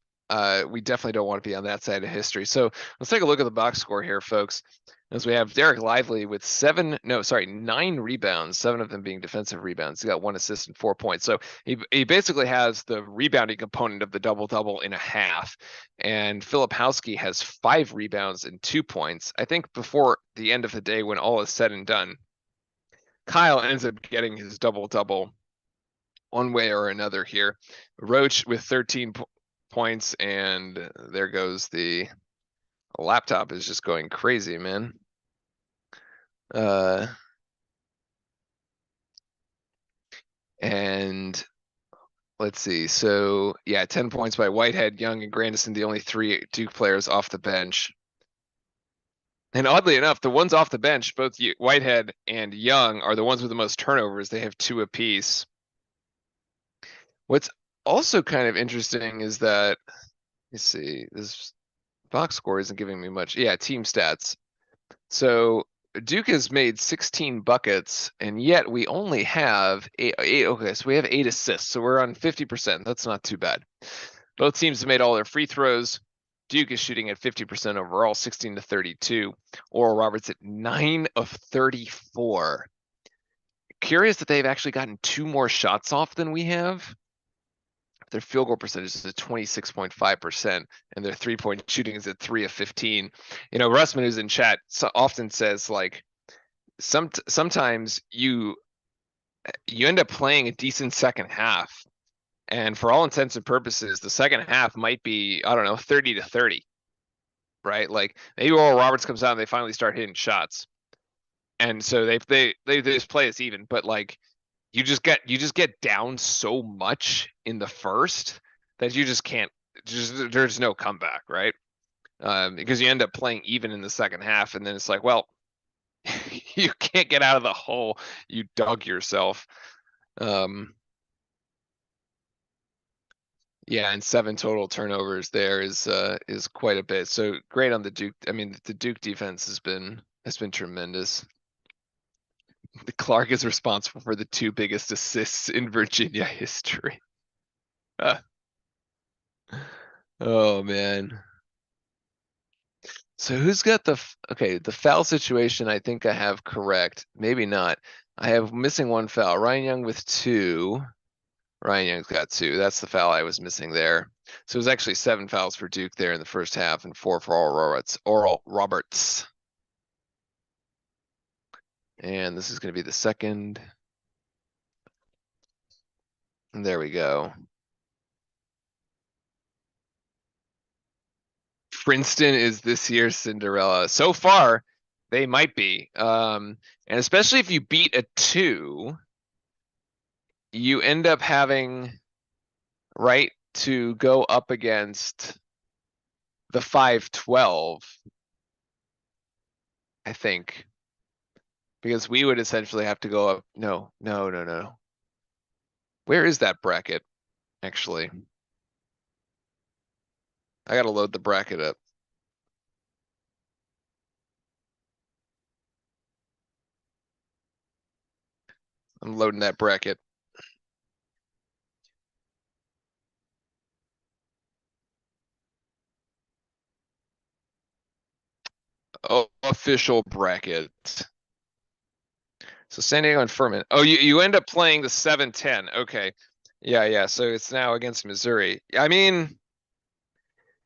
we definitely don't want to be on that side of history. So let's take a look at the box score here, folks. As we have Derek Lively with 9 rebounds, 7 of them being defensive rebounds. He got 1 assist and 4 points. So he basically has the rebounding component of the double-double in a half. And Philip Howsky has 5 rebounds and 2 points. I think before the end of the day, when all is said and done, Kyle ends up getting his double-double one way or another here. Roach with 13 points, and there goes the laptop is just going crazy, man. And let's see. So yeah, 10 points by Whitehead, Young, and Grandison, the only 3 Duke players off the bench. And oddly enough, the ones off the bench, both Whitehead and Young, are the ones with the most turnovers. They have 2 apiece. What's also kind of interesting is that, let's see, this box score isn't giving me much. Yeah, team stats. So Duke has made 16 buckets, and yet we only have 8. Okay, so we have 8 assists, so we're on 50%. That's not too bad. Both teams have made all their free throws. Duke is shooting at 50% overall, 16 to 32. Oral Roberts at 9 of 34. Curious that they've actually gotten 2 more shots off than we have. Their field goal percentage is at 26.5%, and their 3-point shooting is at 3 of 15. You know, Russman, who's in chat, often says like sometimes you end up playing a decent second half, and for all intents and purposes, the second half might be, I don't know, 30 to 30, right? Like maybe Oral Roberts comes out and they finally start hitting shots, and so they just play us even, but like you just get down so much in the first that you just can't. There's no comeback, right? Because you end up playing even in the second half, and then it's like, well, you can't get out of the hole. You dug yourself. Yeah, and 7 total turnovers there is quite a bit. So great on the Duke. I mean, the Duke defense has been tremendous. Clark is responsible for the 2 biggest assists in Virginia history. Oh man. So who's got okay, the foul situation I think I have correct. Maybe not. I have missing one foul. Ryan Young with two. Ryan Young's got two. That's the foul I was missing there. So it was actually 7 fouls for Duke there in the first half and 4 for Oral Roberts. And this is going to be the second. And there we go. Princeton is this year's Cinderella. So far, they might be. And especially if you beat a 2, you end up having right to go up against the 5-12, I think. Because we would essentially have to go up. No. Where is that bracket, actually? I gotta load the bracket up. I'm loading that bracket. Oh, official bracket. So San Diego and Furman. Oh, you end up playing the 7-10. Okay. Yeah. So it's now against Missouri. I mean,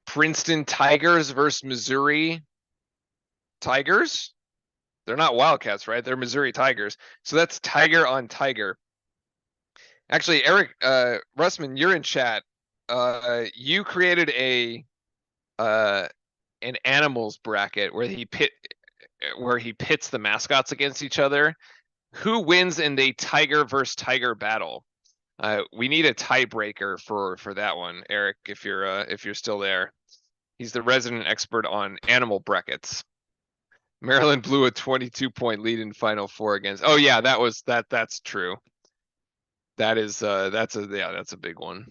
Princeton Tigers versus Missouri Tigers? They're not Wildcats, right? They're Missouri Tigers. So that's Tiger on Tiger. Actually, Eric Russman, you're in chat. You created an animals bracket where he pits the mascots against each other. Who wins in the tiger versus tiger battle? We need a tiebreaker for that one, Eric. If you're still there, he's the resident expert on animal brackets. Maryland blew a 22-point lead in Final Four against. Oh yeah, that's true. That's a big one.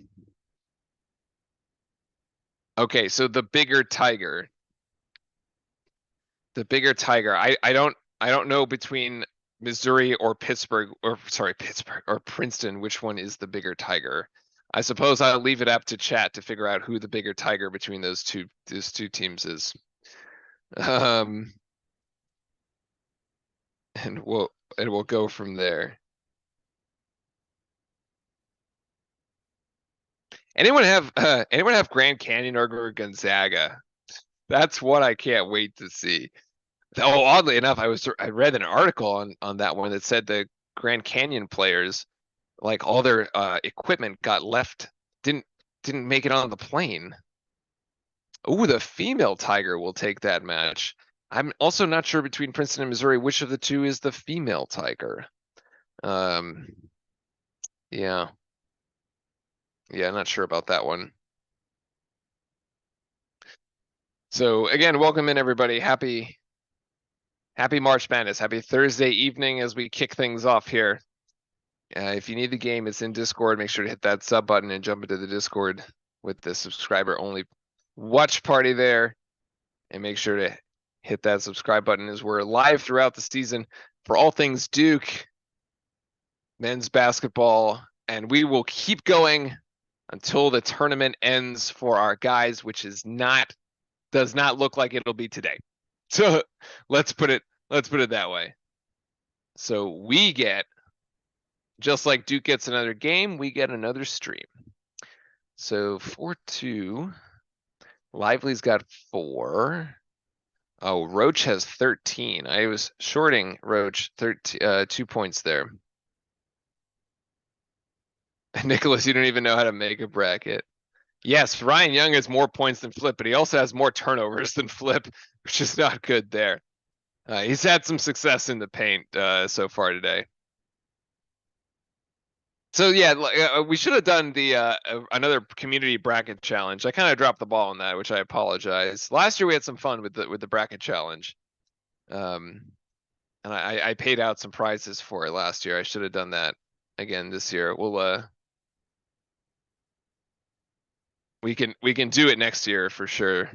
Okay, so the bigger tiger. The bigger tiger. I don't know between Missouri or Pittsburgh or Princeton which one is the bigger tiger. I suppose I'll leave it up to chat to figure out who the bigger tiger between those two teams is. And we'll go from there. Anyone have Grand Canyon or Gonzaga? That's what I can't wait to see. Oh, oddly enough, I read an article on that one that said the Grand Canyon players, like all their equipment got left, didn't make it on the plane. Oh, the female tiger will take that match. I'm also not sure between Princeton and Missouri which of the two is the female tiger. Um, yeah, not sure about that one. So again, welcome in everybody. Happy March Madness. Happy Thursday evening as we kick things off here. If you need the game, it's in Discord. Make sure to hit that sub button and jump into the Discord with the subscriber only watch party there. And make sure to hit that subscribe button as we're live throughout the season for all things Duke, men's basketball, and we will keep going until the tournament ends for our guys, which does not look like it'll be today. So let's put it that way. So we get, just like Duke gets another game, we get another stream. So 4-2. Lively's got 4. Oh, Roach has 13. I was shorting Roach 2 points there. Nicholas, you don't even know how to make a bracket. Yes, Ryan Young has more points than Flip, but he also has more turnovers than Flip, which is not good there. He's had some success in the paint so far today. So yeah, we should have done the another community bracket challenge. I kind of dropped the ball on that, which I apologize. Last year we had some fun with the bracket challenge, and I paid out some prizes for it last year. I should have done that again this year. We can do it next year for sure.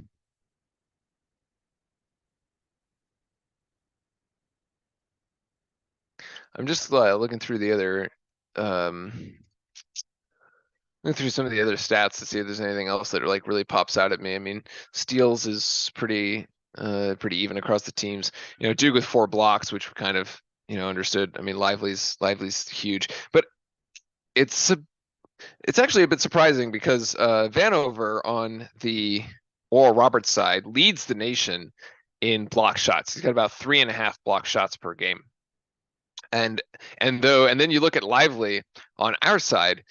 I'm just looking through the other Look through some of the other stats to see if there's anything else that like really pops out at me. I mean, steals is pretty even across the teams. Duke with 4 blocks, which we kind of understood. I mean, Lively's huge, but it's it's actually a bit surprising because Vanover on the Oral Roberts side leads the nation in block shots. He's got about 3.5 block shots per game. And then you look at Lively on our side,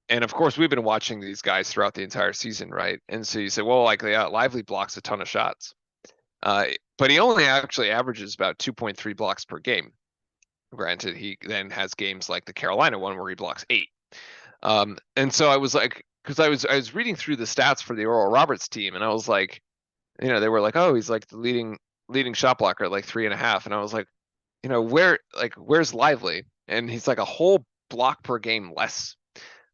and of course we've been watching these guys throughout the entire season, right? And so you say, well, like Lively blocks a ton of shots, but he only actually averages about 2.3 blocks per game. Granted, he then has games like the Carolina one where he blocks 8. And so I was like, because I was reading through the stats for the Oral Roberts team, and I was like, they were like, oh, he's like the leading shot blocker at like 3.5, and I was like, where's Lively? And he's like a whole block per game less,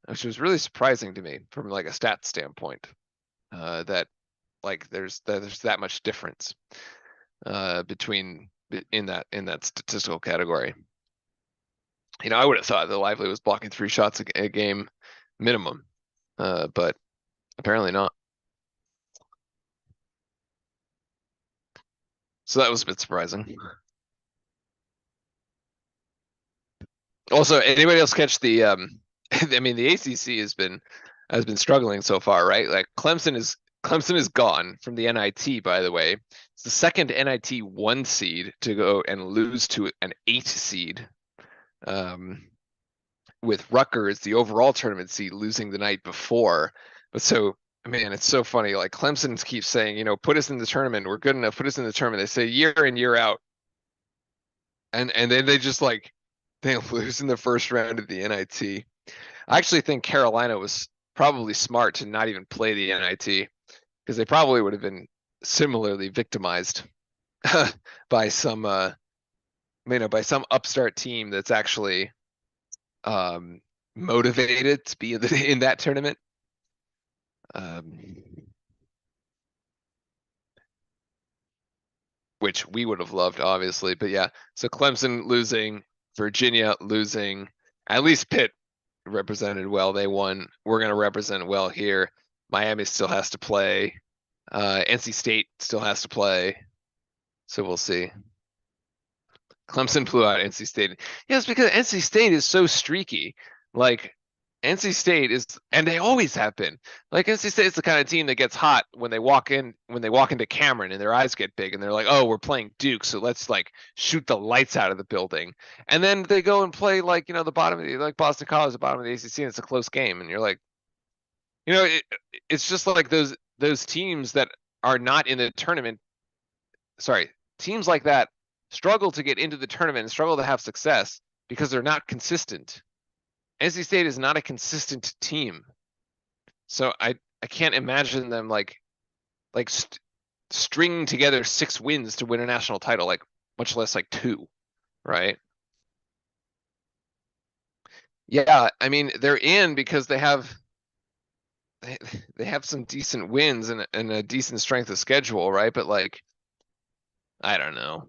which was really surprising to me from like a stat standpoint. That like there's that much difference between in that statistical category. I would have thought that Lively was blocking 3 shots a game minimum, but apparently not. So that was a bit surprising. Also, anybody else catch the I mean, the ACC has been struggling so far, right? Like Clemson is gone from the NIT, by the way. It's the second NIT 1 seed to go and lose to an 8 seed. With Rutgers, the overall tournament seed, losing the night before. But so, man, it's so funny. Like Clemson keeps saying, put us in the tournament. We're good enough. Put us in the tournament. They say year in, year out. And then they just like, they lose in the first round of the NIT. I actually think Carolina was probably smart to not even play the NIT because they probably would have been similarly victimized by some, by some upstart team that's actually motivated to be in that tournament. Which we would have loved, obviously. But yeah, so Clemson losing, Virginia losing, at least Pitt represented well. They won. We're going to represent well here. Miami still has to play. NC State still has to play. So we'll see. Clemson blew out NC State. Yes, because NC State is so streaky. Like NC State is, and they always have been. Like NC State is the kind of team that gets hot when they walk into Cameron and their eyes get big and they're like, oh, we're playing Duke, so let's like shoot the lights out of the building. And then they go and play like the bottom of like Boston College, the bottom of the ACC, and it's a close game, and you're like, it's just like those teams that are not in the tournament. Sorry, teams like that struggle to get into the tournament and struggle to have success because they're not consistent. NC State is not a consistent team. So I can't imagine them like stringing together 6 wins to win a national title, like much less like 2, right? Yeah, I mean they're in because they have some decent wins and a decent strength of schedule, right? But like, I don't know.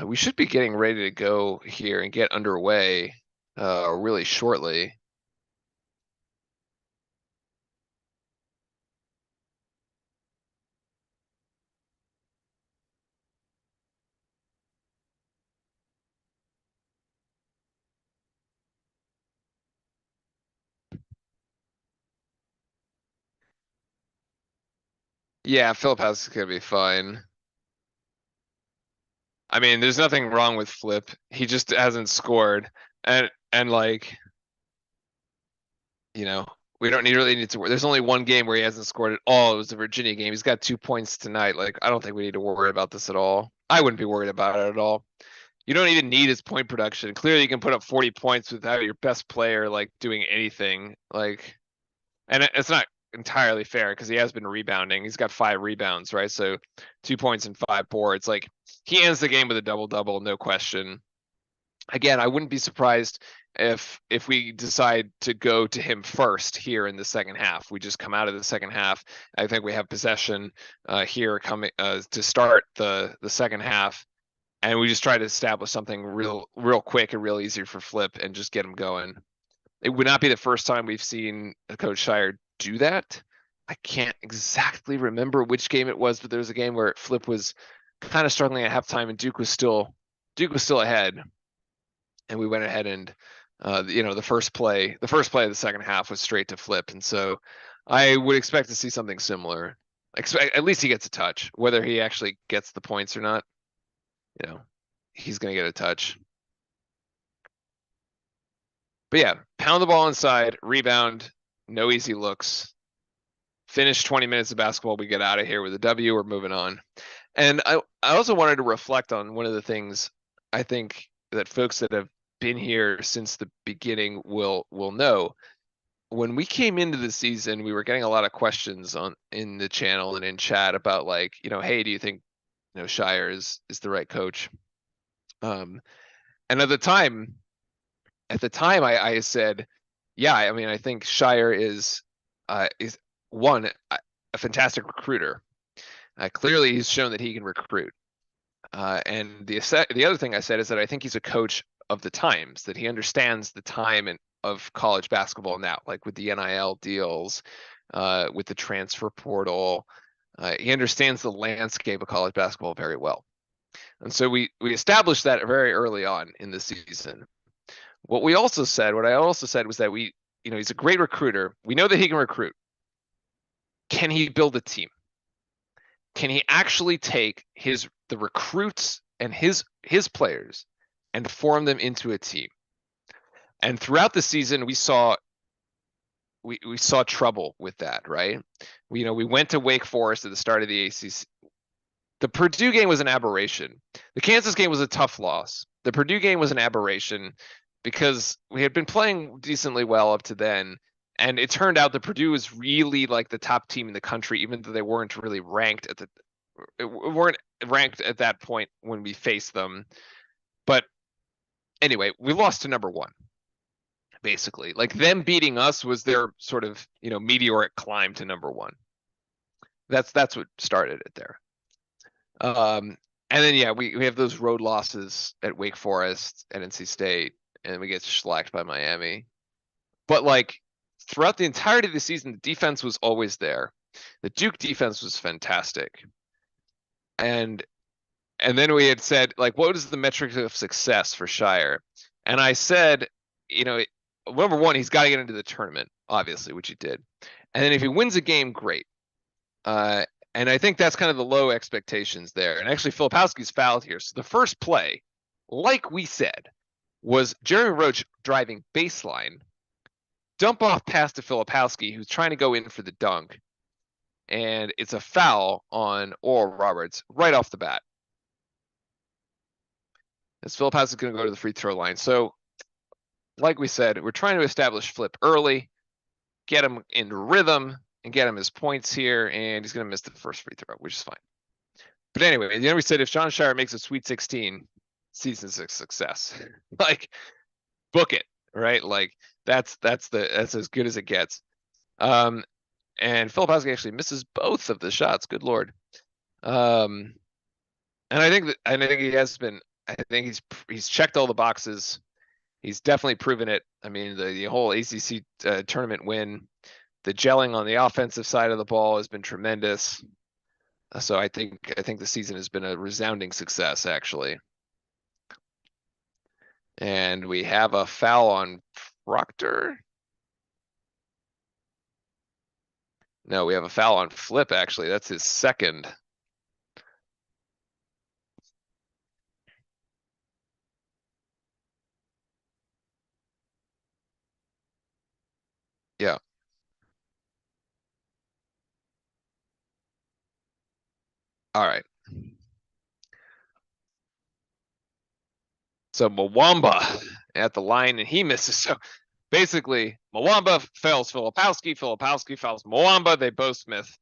We should be getting ready to go here and get underway really shortly. Yeah, Philip House is gonna be fine. I mean, there's nothing wrong with Flip. He just hasn't scored, and like, we don't really need to worry. There's only one game where he hasn't scored at all. It was the Virginia game. He's got 2 points tonight. Like, I don't think we need to worry about this at all. I wouldn't be worried about it at all. You don't even need his point production. Clearly, you can put up 40 points without your best player like doing anything. Like, and it's not entirely fair because he has been rebounding. He's got 5 rebounds, right? So 2 points and 5 boards. Like, he ends the game with a double-double, no question. Again, I wouldn't be surprised if we decide to go to him first here in the second half. We just come out of the second half. I think we have possession here coming to start the second half, and we just try to establish something real quick and real easy for Flip and just get him going. It would not be the first time we've seen Coach Shire do that. I can't exactly remember which game it was, but there was a game where Flip was kind of struggling at halftime and Duke was still ahead. And we went ahead and the first play of the second half was straight to Flip. And so I would expect to see something similar. At least he gets a touch. Whether he actually gets the points or not, he's going to get a touch. But yeah, pound the ball inside, rebound, no easy looks. Finish 20 minutes of basketball, we get out of here with a W, we're moving on. And I also wanted to reflect on one of the things I think that folks that have been here since the beginning will know. When we came into the season, we were getting a lot of questions in the channel and in chat about like, hey, do you think Shire is the right coach? And at the time I said, yeah, I mean, I think Shire is one, a fantastic recruiter. Clearly he's shown that he can recruit. And the other thing I said is that I think he's a coach of the times, that he understands the time of college basketball now, like with the NIL deals, with the transfer portal. He understands the landscape of college basketball very well. And so we established that very early on in the season. What I also said was that he's a great recruiter. We know that he can recruit. Can he build a team? Can he actually take the recruits and his players and form them into a team? And throughout the season, we saw trouble with that, right? We went to Wake Forest at the start of the ACC. The Purdue game was an aberration. The Kansas game was a tough loss. The Purdue game was an aberration because we had been playing decently well up to then. And it turned out that Purdue was really like the top team in the country, even though they weren't really ranked at that point when we faced them. But anyway, we lost to number one, basically. Like them beating us was their sort of, meteoric climb to number one. That's what started it there. And then, yeah, we have those road losses at Wake Forest and NC State, and we get shellacked by Miami. But like throughout the entirety of the season, the defense was always there. The Duke defense was fantastic. And then we had said, like, what is the metric of success for Shire? And I said, number one, he's got to get into the tournament, obviously, which he did. And then if he wins a game, great. And I think that's kind of the low expectations there. And actually, Filipowski's fouled here. So the first play, like we said, was Jeremy Roach driving baseline, dump off pass to Filipowski, who's trying to go in for the dunk. And it's a foul on Oral Roberts right off the bat. As Filipowski is going to go to the free throw line. So, like we said, we're trying to establish Flip early, get him in rhythm, and get him his points here, and he's going to miss the first free throw, which is fine. But anyway, we said if Jon Scheyer makes a Sweet 16, season's a success. Like, book it, right? Like that's as good as it gets. And Filipowski actually misses both of the shots. Good Lord. And I think he has been. I think he's checked all the boxes. He's definitely proven it. I mean, the whole ACC tournament win, the gelling on the offensive side of the ball has been tremendous. So I think the season has been a resounding success, actually. And we have a foul on Proctor. No, we have a foul on Flip, actually. That's his second. Yeah. All right. So Mwamba at the line, and he misses. So basically, Mwamba fails Filipowski. Filipowski fouls Mwamba. They both miss.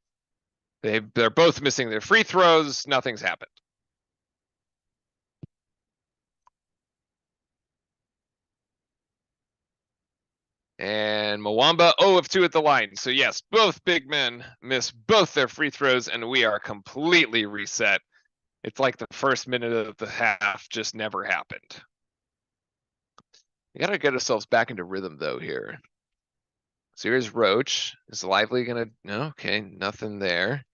They're both missing their free throws. Nothing's happened. And Mwamba 0 of 2 at the line. So yes, both big men miss both their free throws, and we are completely reset. It's like the first minute of the half just never happened. We gotta get ourselves back into rhythm though here. So here's Roach. Is Lively gonna? No, okay, nothing there.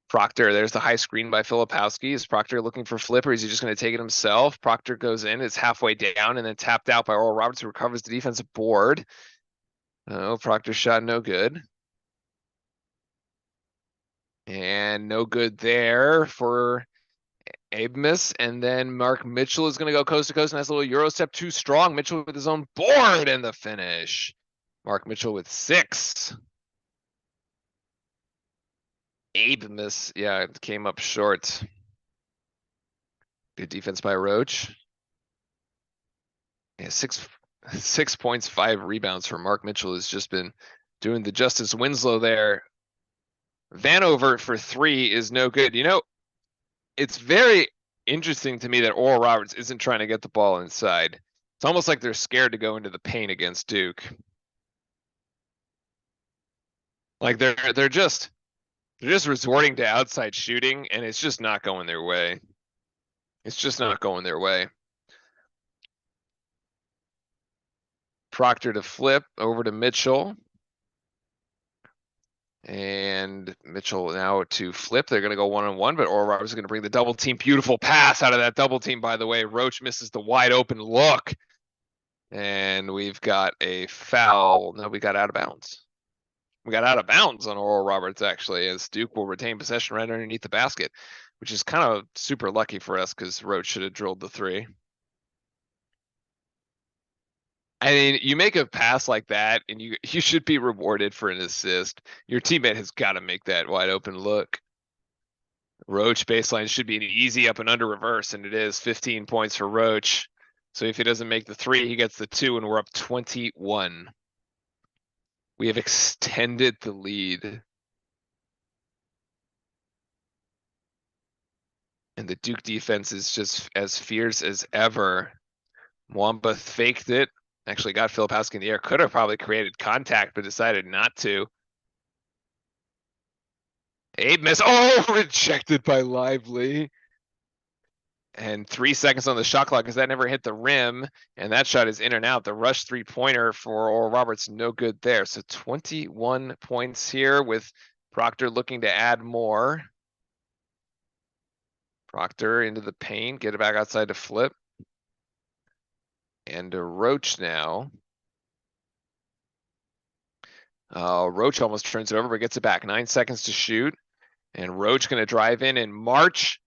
Proctor, there's the high screen by Filipowski. Is Proctor looking for flip, or is he just going to take it himself? Proctor goes in, it's halfway down, and then tapped out by Oral Roberts, who recovers the defensive board. Oh, Proctor's shot no good. And no good there for Abmas. And then Mark Mitchell is going to go coast to coast, and that's a little Euro step too strong. Mitchell with his own board and the finish. Mark Mitchell with 6. Abmas, yeah, came up short. Good defense by Roach. Yeah, 6 points, 5 rebounds for Mark Mitchell has just been doing the Justice Winslow there. Vanover for 3 is no good. You know, it's very interesting to me that Oral Roberts isn't trying to get the ball inside. It's almost like they're scared to go into the paint against Duke. Like they're just resorting to outside shooting, and it's just not going their way. It's just not going their way. Proctor to flip over to Mitchell. And Mitchell now to flip. They're going to go one-on-one, but Oral Roberts is going to bring the double team. Beautiful pass out of that double team, by the way. Roach misses the wide open look. And we've got a foul. No, we got out of bounds. We got out of bounds on Oral Roberts, actually, as Duke will retain possession right underneath the basket, which is kind of super lucky for us because Roach should have drilled the 3. I mean, you make a pass like that, and you should be rewarded for an assist. Your teammate has got to make that wide open look. Roach baseline should be an easy up and under reverse, and it is 15 points for Roach. So if he doesn't make the 3, he gets the 2, and we're up 21. We have extended the lead. And the Duke defense is just as fierce as ever. Mwamba faked it. Actually got Filipowski in the air. Could have probably created contact, but decided not to. Abe miss. Oh, rejected by Lively. And 3 seconds on the shot clock because that never hit the rim. And that shot is in and out. The rush 3-pointer for Oral Roberts, no good there. So 21 points here with Proctor looking to add more. Proctor into the paint, get it back outside to flip. And to Roach now. Roach almost turns it over, but gets it back. 9 seconds to shoot. And Roach going to drive in and march.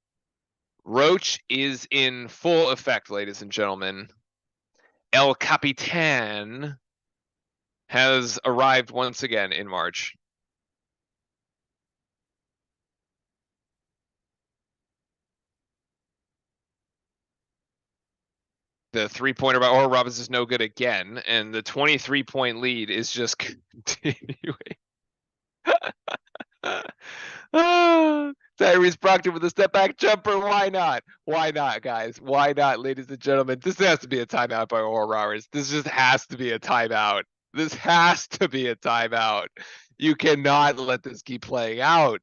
Roach is in full effect, ladies and gentlemen. El Capitan has arrived once again in March. The 3-pointer by Oral Roberts is no good again, and the 23-point lead is just continuing. Tyrese Proctor with a step back jumper. Why not? Why not, guys? Why not, ladies and gentlemen? This has to be a timeout by Oral Roberts. This just has to be a timeout. This has to be a timeout. You cannot let this keep playing out.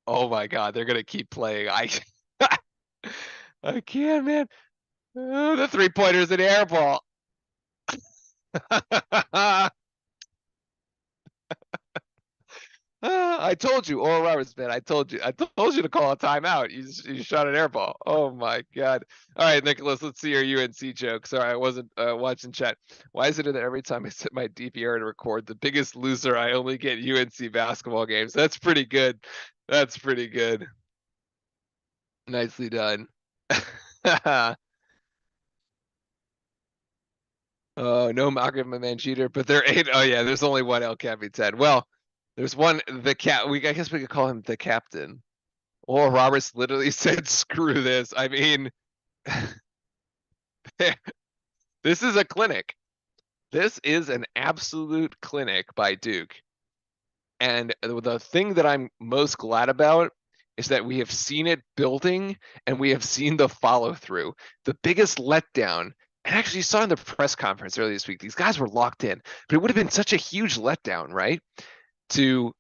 Oh my God, they're gonna keep playing. I can't, man. Oh, the 3-pointer's an air ball. I told you, Oral Roberts, man. I told you to call a timeout. You shot an air ball. Oh my God. All right, Nicholas, let's see your UNC joke. Sorry, I wasn't watching chat. Why is it that every time I set my DVR to record, the biggest loser, I only get UNC basketball games? That's pretty good. That's pretty good. Nicely done. Oh, no Malcolm Mancheater, but they're 8. Oh yeah, there's only one El Capitan. Well, there's one, I guess we could call him the captain. Oral Roberts literally said, screw this. I mean, this is a clinic. This is an absolute clinic by Duke. And the thing that I'm most glad about is that we have seen it building and we have seen the follow through. The biggest letdown, and actually you saw in the press conference earlier this week, these guys were locked in, but it would have been such a huge letdown, right? You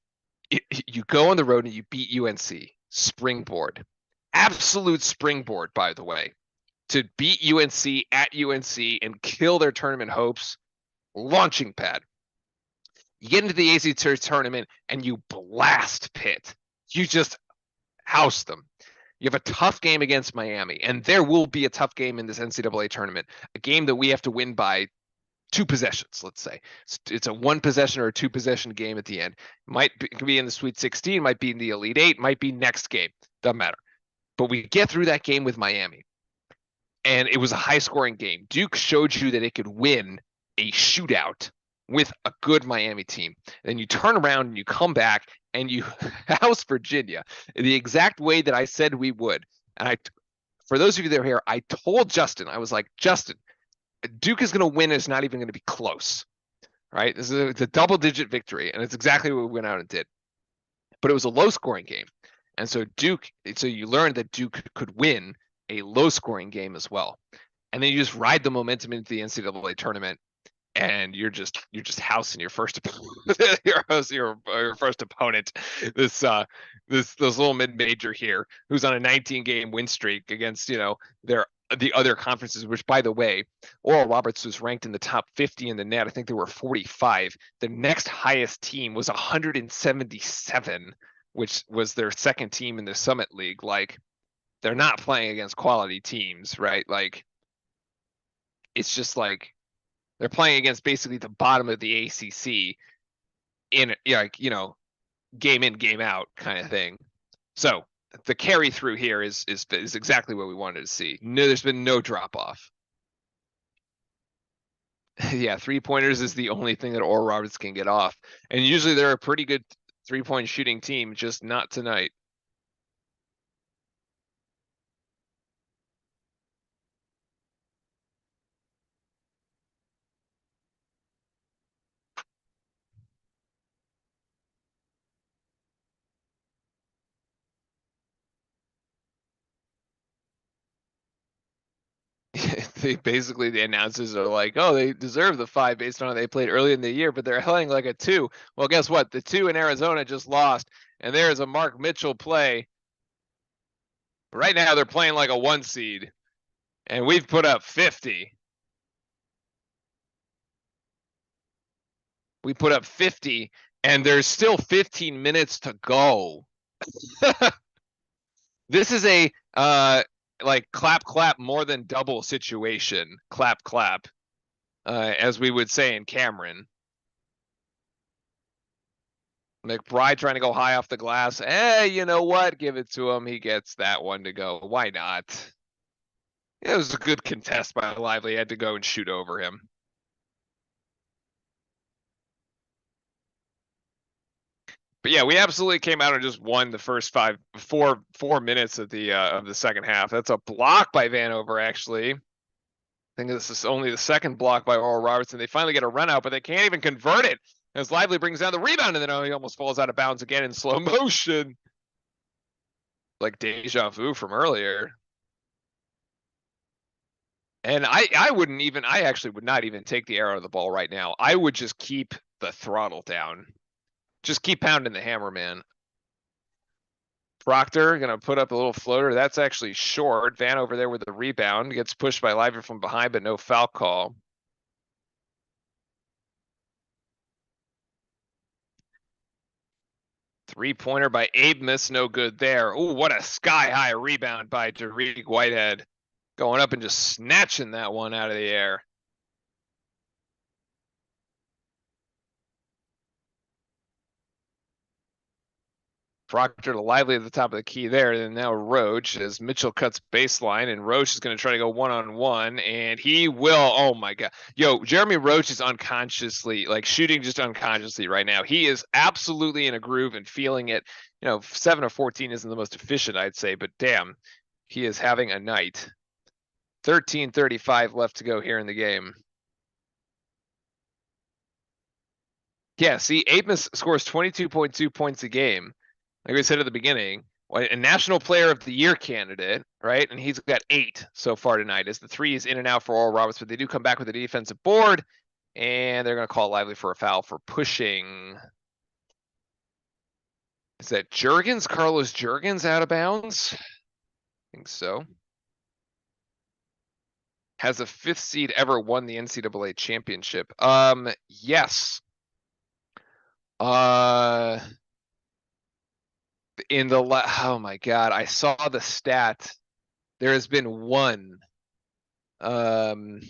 go on the road and you beat UNC, springboard, absolute springboard, by the way, to beat UNC at UNC and kill their tournament hopes. Launching pad. You get into the ACC tournament and you blast Pitt. You just house them. You have a tough game against Miami, and there will be a tough game in this NCAA tournament, a game that we have to win by 2 possessions, let's say. It's a 1 possession or a 2 possession game at the end. Could be in the Sweet 16, might be in the Elite 8, might be next game. Doesn't matter. But we get through that game with Miami, and it was a high-scoring game. Duke showed you that it could win a shootout with a good Miami team. Then you turn around and you come back and you house Virginia the exact way that I said we would. And for those of you that are here, I told Justin, I was like, Justin, Duke is going to win. It's not even going to be close, right? It's a double-digit victory, and it's exactly what we went out and did. But it was a low-scoring game. And so you learned that Duke could win a low-scoring game as well. And then you just ride the momentum into the NCAA tournament, and you're just housing your first your first opponent. This little mid-major here, who's on a 19-game win streak against the other conferences, which, by the way, Oral Roberts was ranked in the top 50 in the net. I think there were 45. The next highest team was 177, which was their second team in the Summit League. Like, they're not playing against quality teams, right? Like, it's just like they're playing against basically the bottom of the ACC in game in, game out kind of thing. So the carry through here is exactly what we wanted to see. No, there's been no drop off. Yeah, 3-pointers is the only thing that Oral Roberts can get off, and usually they're a pretty good 3-point shooting team, just not tonight. The announcers are like, oh, they deserve the 5 based on how they played early in the year, but they're playing like a 2. Well, guess what? The 2 in Arizona just lost, and there's a Mark Mitchell play. Right now, they're playing like a 1 seed, and we've put up 50. We put up 50, and there's still 15 minutes to go. This is a like clap more than double situation. Clap, as we would say in Cameron. McBride trying to go high off the glass. You know what? Give it to him. He gets that one to go. Why not? It was a good contest by Lively. He had to go and shoot over him. But yeah, we absolutely came out and just won the first 4 minutes of the second half. That's a block by Vanover, actually. I think this is only the second block by Oral Robertson. They finally get a run out, but they can't even convert it. As Lively brings down the rebound, and then he almost falls out of bounds again in slow motion. Like deja vu from earlier. And I actually would not even take the arrow of the ball right now. I would just keep the throttle down. Just keep pounding the hammer, man. Proctor gonna put up a little floater. That's actually short. Van over there with the rebound. Gets pushed by Lively from behind, but no foul call. Three-pointer by Abmas, no good there. Ooh, what a sky-high rebound by Derek Whitehead. Going up and just snatching that one out of the air. Proctor to Lively at the top of the key there, and now Roach as Mitchell cuts baseline, and Roach is going to try to go one-on-one, and he will. Oh my God. Yo, Jeremy Roach is unconsciously, like shooting just unconsciously right now. He is absolutely in a groove and feeling it. 7 of 14 isn't the most efficient, I'd say, but damn, he is having a night. 13:35 left to go here in the game. Yeah, see, Abmas scores 22.2 points a game. Like we said at the beginning, a National Player of the Year candidate, right? And he's got 8 so far tonight as the 3 is in and out for Oral Roberts, but they do come back with a defensive board, and they're going to call Lively for a foul for pushing. Is that Juergens? Carlos Juergens out of bounds? I think so. Has a 5th seed ever won the NCAA championship? Yes. Oh my God, I saw the stat. There has been one. Addie's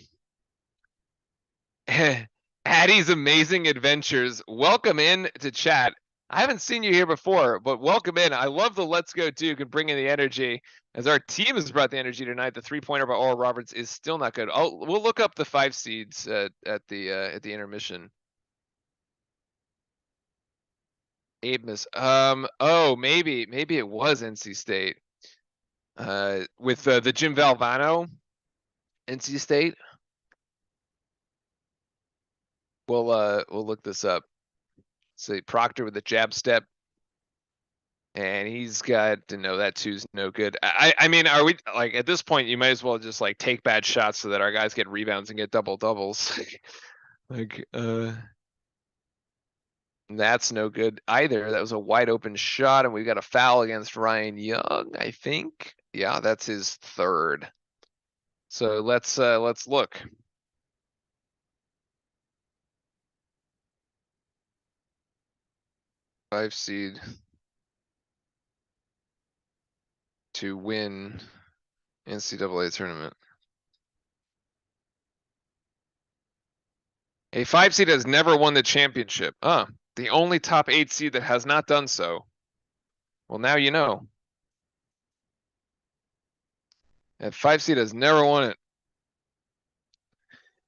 Amazing Adventures. Welcome in to chat. I haven't seen you here before, but welcome in. I love the Let's Go Duke and bringing the energy. As our team has brought the energy tonight, the 3-pointer by Oral Roberts is still not good. We'll look up the 5 seeds at the intermission. Abemus. Oh, maybe it was NC State. With the Jim Valvano, NC State. We'll look this up. See, Proctor with the jab step. And he's got to know that two's no good. I mean, are we like at this point? You might as well just like take bad shots so that our guys get rebounds and get double doubles. Like, that's no good either. That was a wide open shot, and we got a foul against Ryan Young, I think. Yeah, that's his 3rd. So let's look. Five seed to win NCAA tournament. A 5 seed has never won the championship. The only top 8 seed that has not done so. Well, now you know. And 5 seed has never won it.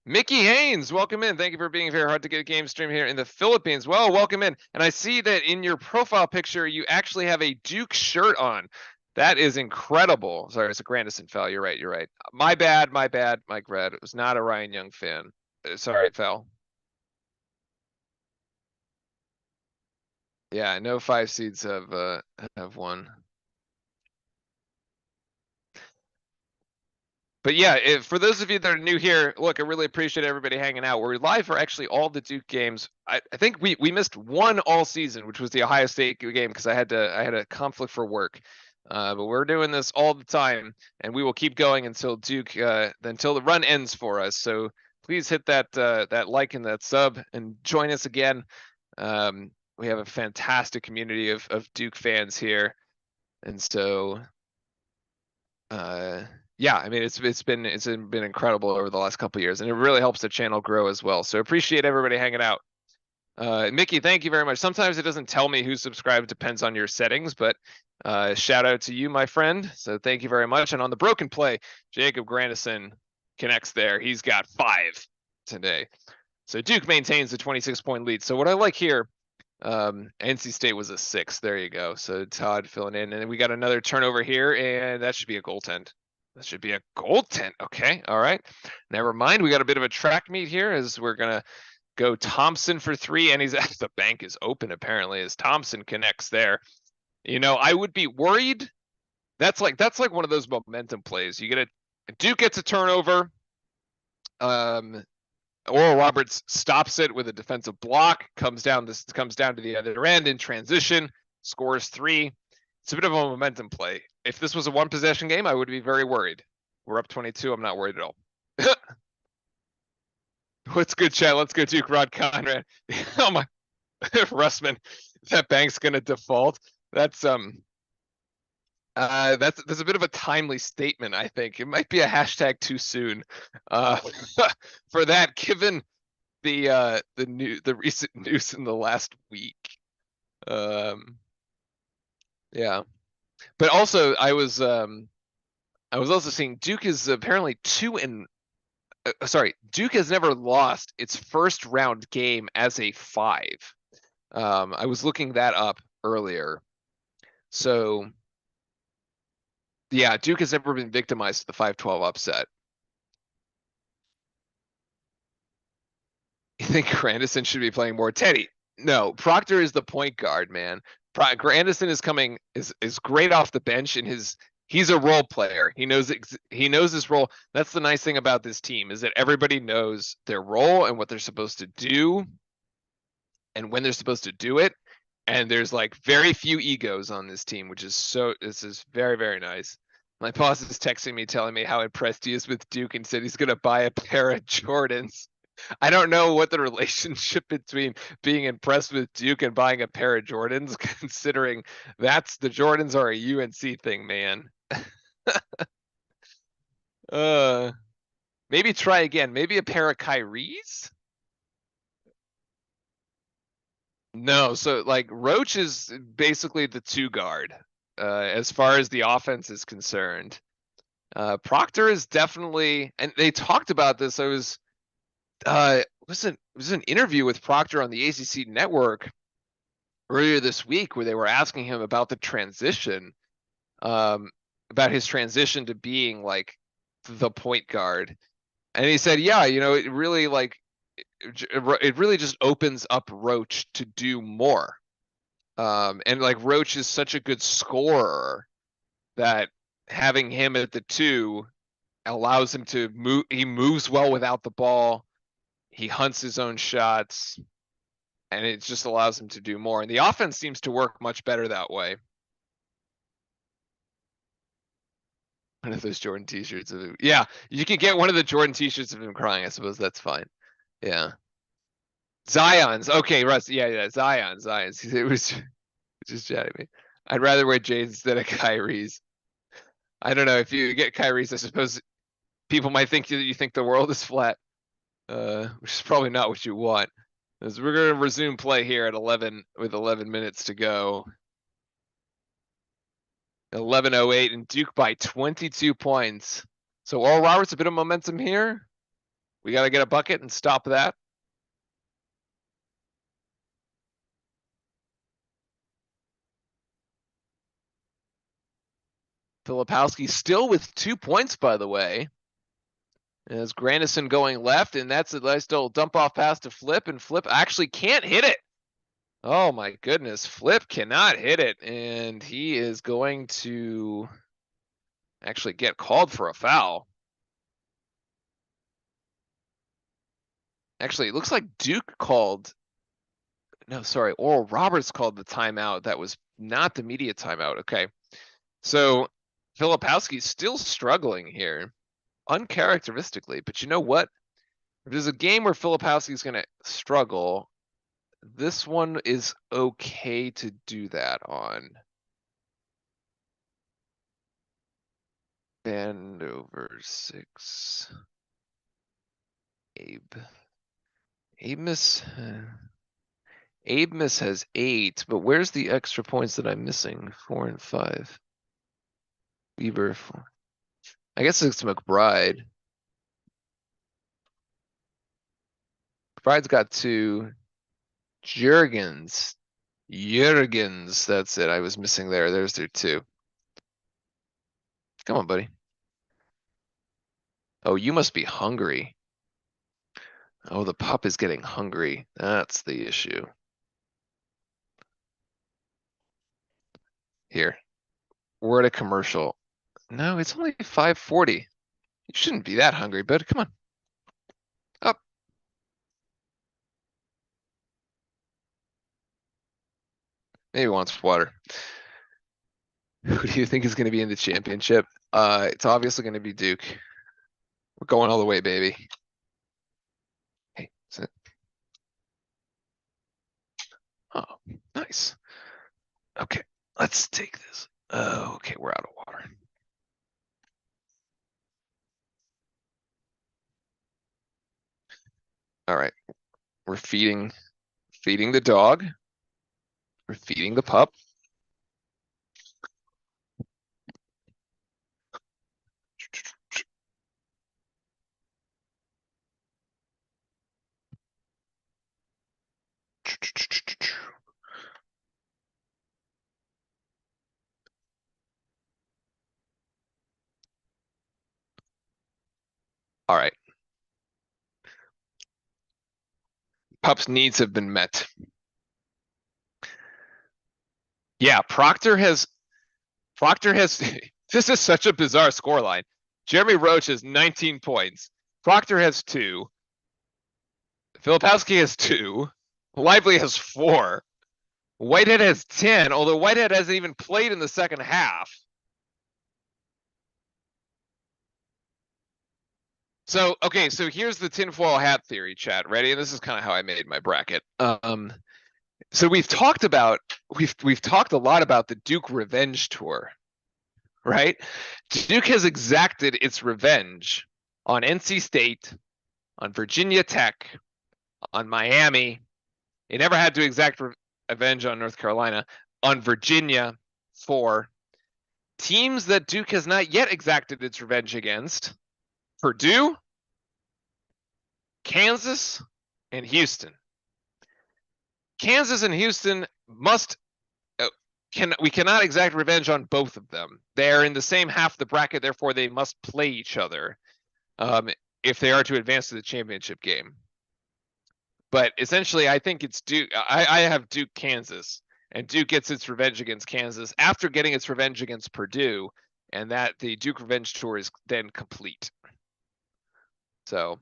Mickey Haynes, welcome in. Thank you for being here. Hard to get a game stream here in the Philippines. Well, welcome in. And I see that in your profile picture, you actually have a Duke shirt on. That is incredible. Sorry, it's a Grandison foul. You're right. My bad, Mike Red. It was not a Ryan Young fan. Sorry, foul. Yeah, no 5 seeds have won. But yeah, for those of you that are new here, look, I really appreciate everybody hanging out. We're live for actually all the Duke games. I think we missed one all season, which was the Ohio State game because I had a conflict for work. But we're doing this all the time, and we will keep going until Duke until the run ends for us. So please hit that like and that sub and join us again. We have a fantastic community of Duke fans here, and so yeah, I mean it's been incredible over the last couple of years, and it really helps the channel grow as well. So appreciate everybody hanging out. Mickey, thank you very much. Sometimes it doesn't tell me who's subscribed, depends on your settings, but shout out to you, my friend. So thank you very much. And on the broken play, Jacob Grandison connects there. He's got 5 today. So Duke maintains the 26-point lead. So what I like here, NC State was a 6. There you go. So Todd filling in, and then we got another turnover here, and that should be a goaltend. That should be a goaltend. Okay, all right. Never mind. We got a bit of a track meet here as we're gonna go Thompson for 3, and the bank is open apparently as Thompson connects there. You know, I would be worried. That's like one of those momentum plays. Duke gets a turnover. Oral Roberts stops it with a defensive block, comes down to the other end in transition, scores 3. It's a bit of a momentum play. If this was a 1-possession game, I would be very worried. We're up 22. I'm not worried at all. What's good, chat? Let's go Duke. Rod Conrad. Oh my, Russman. That bank's gonna default. That's a bit of a timely statement. I think it might be a hashtag too soon. For that, given the recent news in the last week. Yeah, but also I was also seeing Duke is apparently 2 and. Duke has never lost its first round game as a 5. I was looking that up earlier. So, yeah, Duke has never been victimized to the 5-12 upset. You think Grandison should be playing more? Teddy, no. Proctor is the point guard, man. Grandison is great off the bench, and he's a role player. He knows his role. That's the nice thing about this team is that everybody knows their role and what they're supposed to do and when they're supposed to do it. And there's like very few egos on this team, this is very, very nice. My boss is texting me, telling me how impressed he is with Duke and said he's going to buy a pair of Jordans. I don't know what the relationship between being impressed with Duke and buying a pair of Jordans, considering the Jordans are a UNC thing, man. Maybe try again. Maybe a pair of Kyrie's? No, so like Roach is basically the 2 guard, as far as the offense is concerned. Proctor is definitely, and they talked about this. I was, it was an interview with Proctor on the ACC network earlier this week where they were asking him about the transition, about his transition to being like the point guard. And he said, yeah, it really it really just opens up Roach to do more. And like Roach is such a good scorer that having him at the 2 allows him to move. He moves well without the ball. He hunts his own shots, and it just allows him to do more. And the offense seems to work much better that way. One of those Jordan t-shirts of him. Yeah, you can get one of the Jordan t-shirts of him crying. I suppose that's fine. Yeah. Zion's. Okay, Russ. Yeah. Zion's. It was just chatting me. I'd rather wear Jays instead of Kyrie's. I don't know. If you get Kyrie's, I suppose people might think that you think the world is flat, which is probably not what you want. As we're going to resume play here at 11 with 11 minutes to go. 11:08 and Duke by 22 points. So Oral Roberts, a bit of momentum here. We got to get a bucket and stop that. Filipowski still with 2 points, by the way. As Grandison going left, and that's a nice little dump off pass to Flip, and Flip actually can't hit it. Oh my goodness, Flip cannot hit it, and he is going to actually get called for a foul. Actually, it looks like Duke called. No, sorry, Oral Roberts called the timeout. That was not the media timeout. Okay. So Filipowski's still struggling here, uncharacteristically. But you know what? If there's a game where Filipowski's going to struggle, this one is okay to do that on. Bend over 6. Abemus has 8, but where's the extra points that I'm missing? 4 and 5. Weber 4. I guess it's McBride. McBride's got 2. Jurgens, that's it. I was missing there. There's their 2. Come on, buddy. Oh, you must be hungry. Oh, the pup is getting hungry. That's the issue. Here. We're at a commercial. No, it's only 5:40. You shouldn't be that hungry, bud. Come on. Up. Maybe wants water. Who do you think is going to be in the championship? It's obviously going to be Duke. We're going all the way, baby. Hey, sit. Oh, nice. Okay, let's take this. Oh, okay, we're out of water. All right, we're feeding the dog. We're feeding the pup. All right. Pup's needs have been met. Yeah, Proctor has this is such a bizarre scoreline. Jeremy Roach has 19 points. Proctor has 2. Filipowski has 2. Lively has 4. Whitehead has 10, although Whitehead hasn't even played in the second half. So, okay, so here's the tinfoil hat theory, chat. Ready? And this is kind of how I made my bracket. So we've talked a lot about the Duke Revenge Tour, right? Duke has exacted its revenge on NC State, on Virginia Tech, on Miami. It never had to exact revenge on North Carolina, on Virginia, for teams that Duke has not yet exacted its revenge against: Purdue, Kansas, and Houston. Kansas and Houston must we cannot exact revenge on both of them. They are in the same half of the bracket, therefore they must play each other if they are to advance to the championship game. But essentially, I think it's Duke. I have Duke, Kansas, and Duke gets its revenge against Kansas after getting its revenge against Purdue, and that the Duke Revenge Tour is then complete. So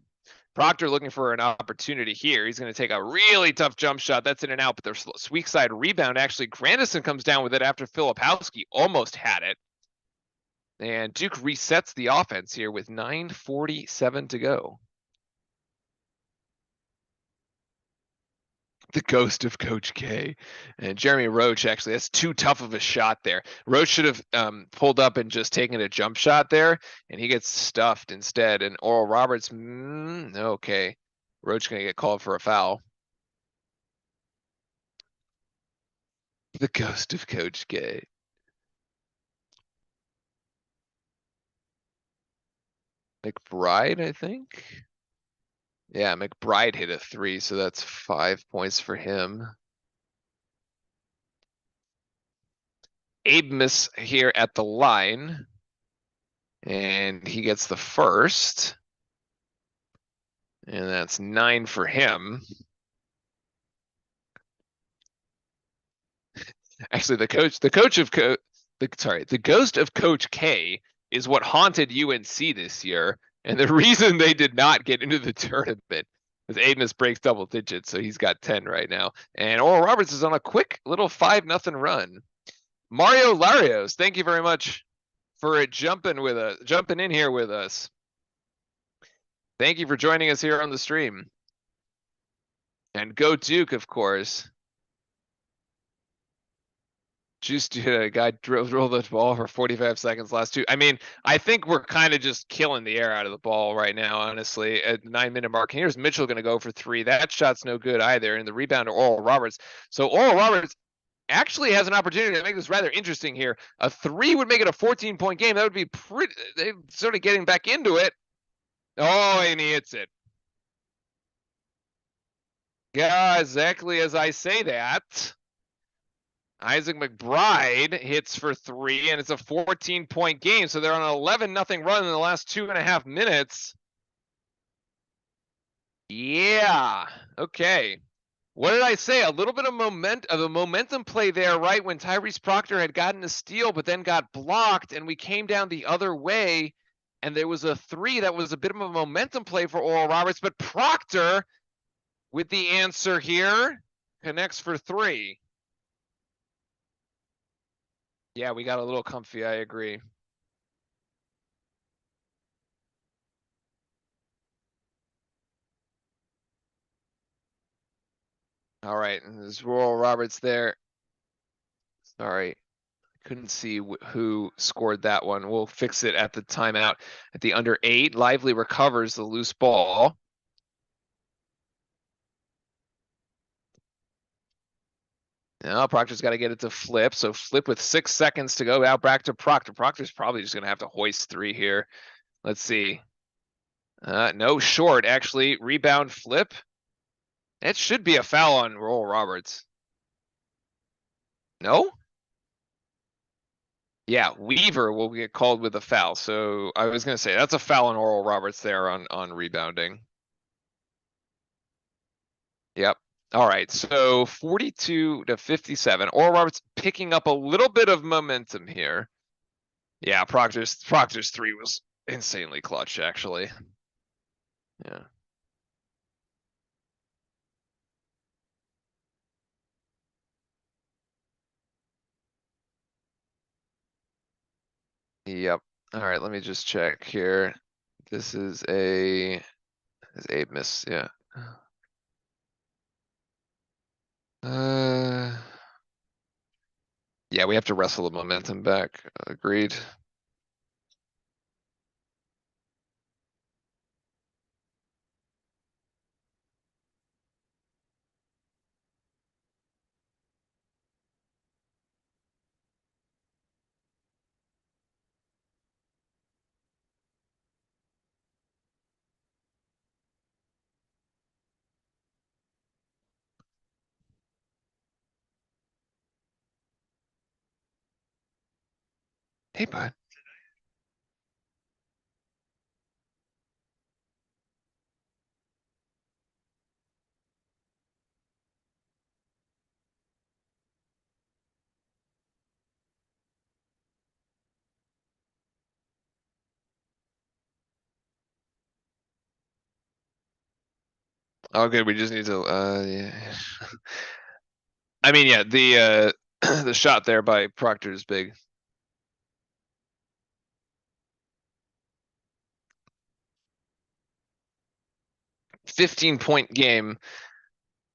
Proctor looking for an opportunity here. He's going to take a really tough jump shot. That's in and out, but there's weak side rebound. Actually, Grandison comes down with it after Filipowski almost had it. And Duke resets the offense here with 9:47 to go. The ghost of Coach K. And Jeremy Roach, actually, that's too tough of a shot there. Roach should have pulled up and just taken a jump shot there, and he gets stuffed instead. And Oral Roberts, okay. Roach going to get called for a foul. The ghost of Coach K. McBride, I think. Yeah, McBride hit a 3, so that's 5 points for him. Abemus here at the line. And he gets the first. And that's 9 for him. Actually, the ghost of Coach K is what haunted UNC this year. And the reason they did not get into the tournament is Abemus breaks double digits, so he's got 10 right now. And Oral Roberts is on a quick little 5-0 run. Mario Larios, thank you very much for jumping in here with us. Thank you for joining us here on the stream. And go Duke, of course. Just a guy drilled the ball for 45 seconds last two. I mean, I think we're kind of just killing the air out of the ball right now, honestly, at the 9-minute mark. Here's Mitchell going to go for 3. That shot's no good either. And the rebound to Oral Roberts. So Oral Roberts actually has an opportunity to make this rather interesting here. A 3 would make it a 14-point game. That would be pretty. They're sort of getting back into it. Oh, and he hits it. Yeah, exactly as I say that. Isaac McBride hits for 3, and it's a 14-point game. So they're on an 11-0 run in the last 2.5 minutes. Yeah. Okay. What did I say? A little bit of a momentum play there, right? When Tyrese Proctor had gotten a steal, but then got blocked, and we came down the other way, and there was a 3 that was a bit of a momentum play for Oral Roberts, but Proctor with the answer here connects for 3. Yeah, we got a little comfy. I agree. All right, and there's Oral Roberts there. Sorry, couldn't see who scored that one. We'll fix it at the timeout. At the under 8, Lively recovers the loose ball. Now Proctor's got to get it to Flip. So Flip with 6 seconds to go out back to Proctor. Proctor's probably just going to have to hoist 3 here. Let's see. No, short, actually. Rebound Flip. It should be a foul on Oral Roberts. No? Yeah, Weaver will get called with a foul. So I was going to say that's a foul on Oral Roberts there on rebounding. Yep. All right. So 42-57. Oral Roberts picking up a little bit of momentum here. Yeah, Proctor's 3 was insanely clutch, actually. Yeah. Yep. All right, let me just check here. This is a Abe miss, yeah. Yeah, we have to wrestle the momentum back. Agreed. Hey, bud. Oh, good. We just need to. Yeah. I mean, yeah. The the shot there by Proctor is big. 15-point game.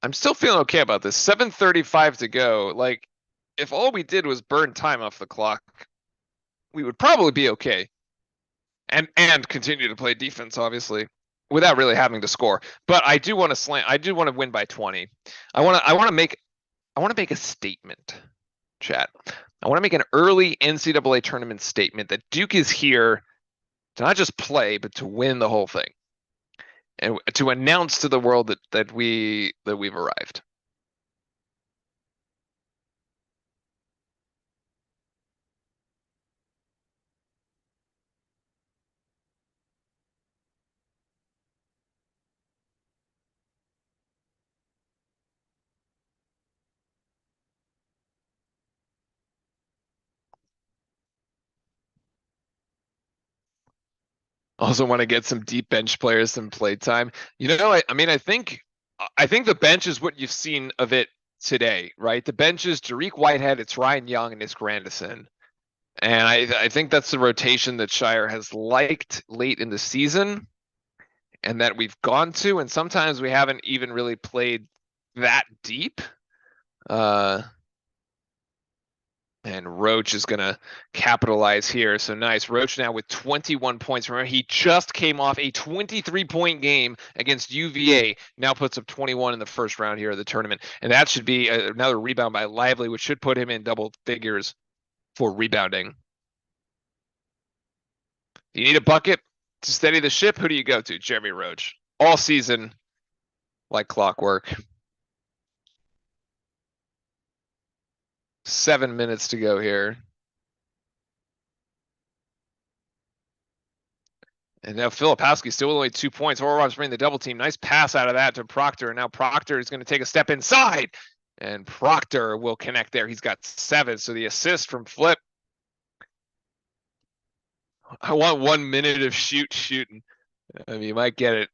I'm still feeling okay about this. 7:35 to go. Like, if all we did was burn time off the clock, we would probably be okay. And continue to play defense, obviously, without really having to score. But I do want to slam. I do want to win by 20. I want to make a statement, chat. I want to make an early NCAA tournament statement that Duke is here to not just play, but to win the whole thing, and to announce to the world that we've arrived. Also want to get some deep bench players some play time. I mean, I think the bench is what you've seen of it today, right? The bench is Dariq Whitehead, it's Ryan Young, and it's Grandison. And I think that's the rotation that Shire has liked late in the season and that we've gone to. And sometimes we haven't even really played that deep. And Roach is going to capitalize here. So nice. Roach now with 21 points. Remember, he just came off a 23-point game against UVA. Now puts up 21 in the first round here of the tournament. And that should be another rebound by Lively, which should put him in double figures for rebounding. You need a bucket to steady the ship? Who do you go to? Jeremy Roach. All season, like clockwork. 7 minutes to go here. And now Filipowski still with only 2 points. Orlov's bringing the double team. Nice pass out of that to Proctor. And now Proctor is going to take a step inside. And Proctor will connect there. He's got 7. So the assist from Flip. I want 1 minute of shooting. I mean, you might get it.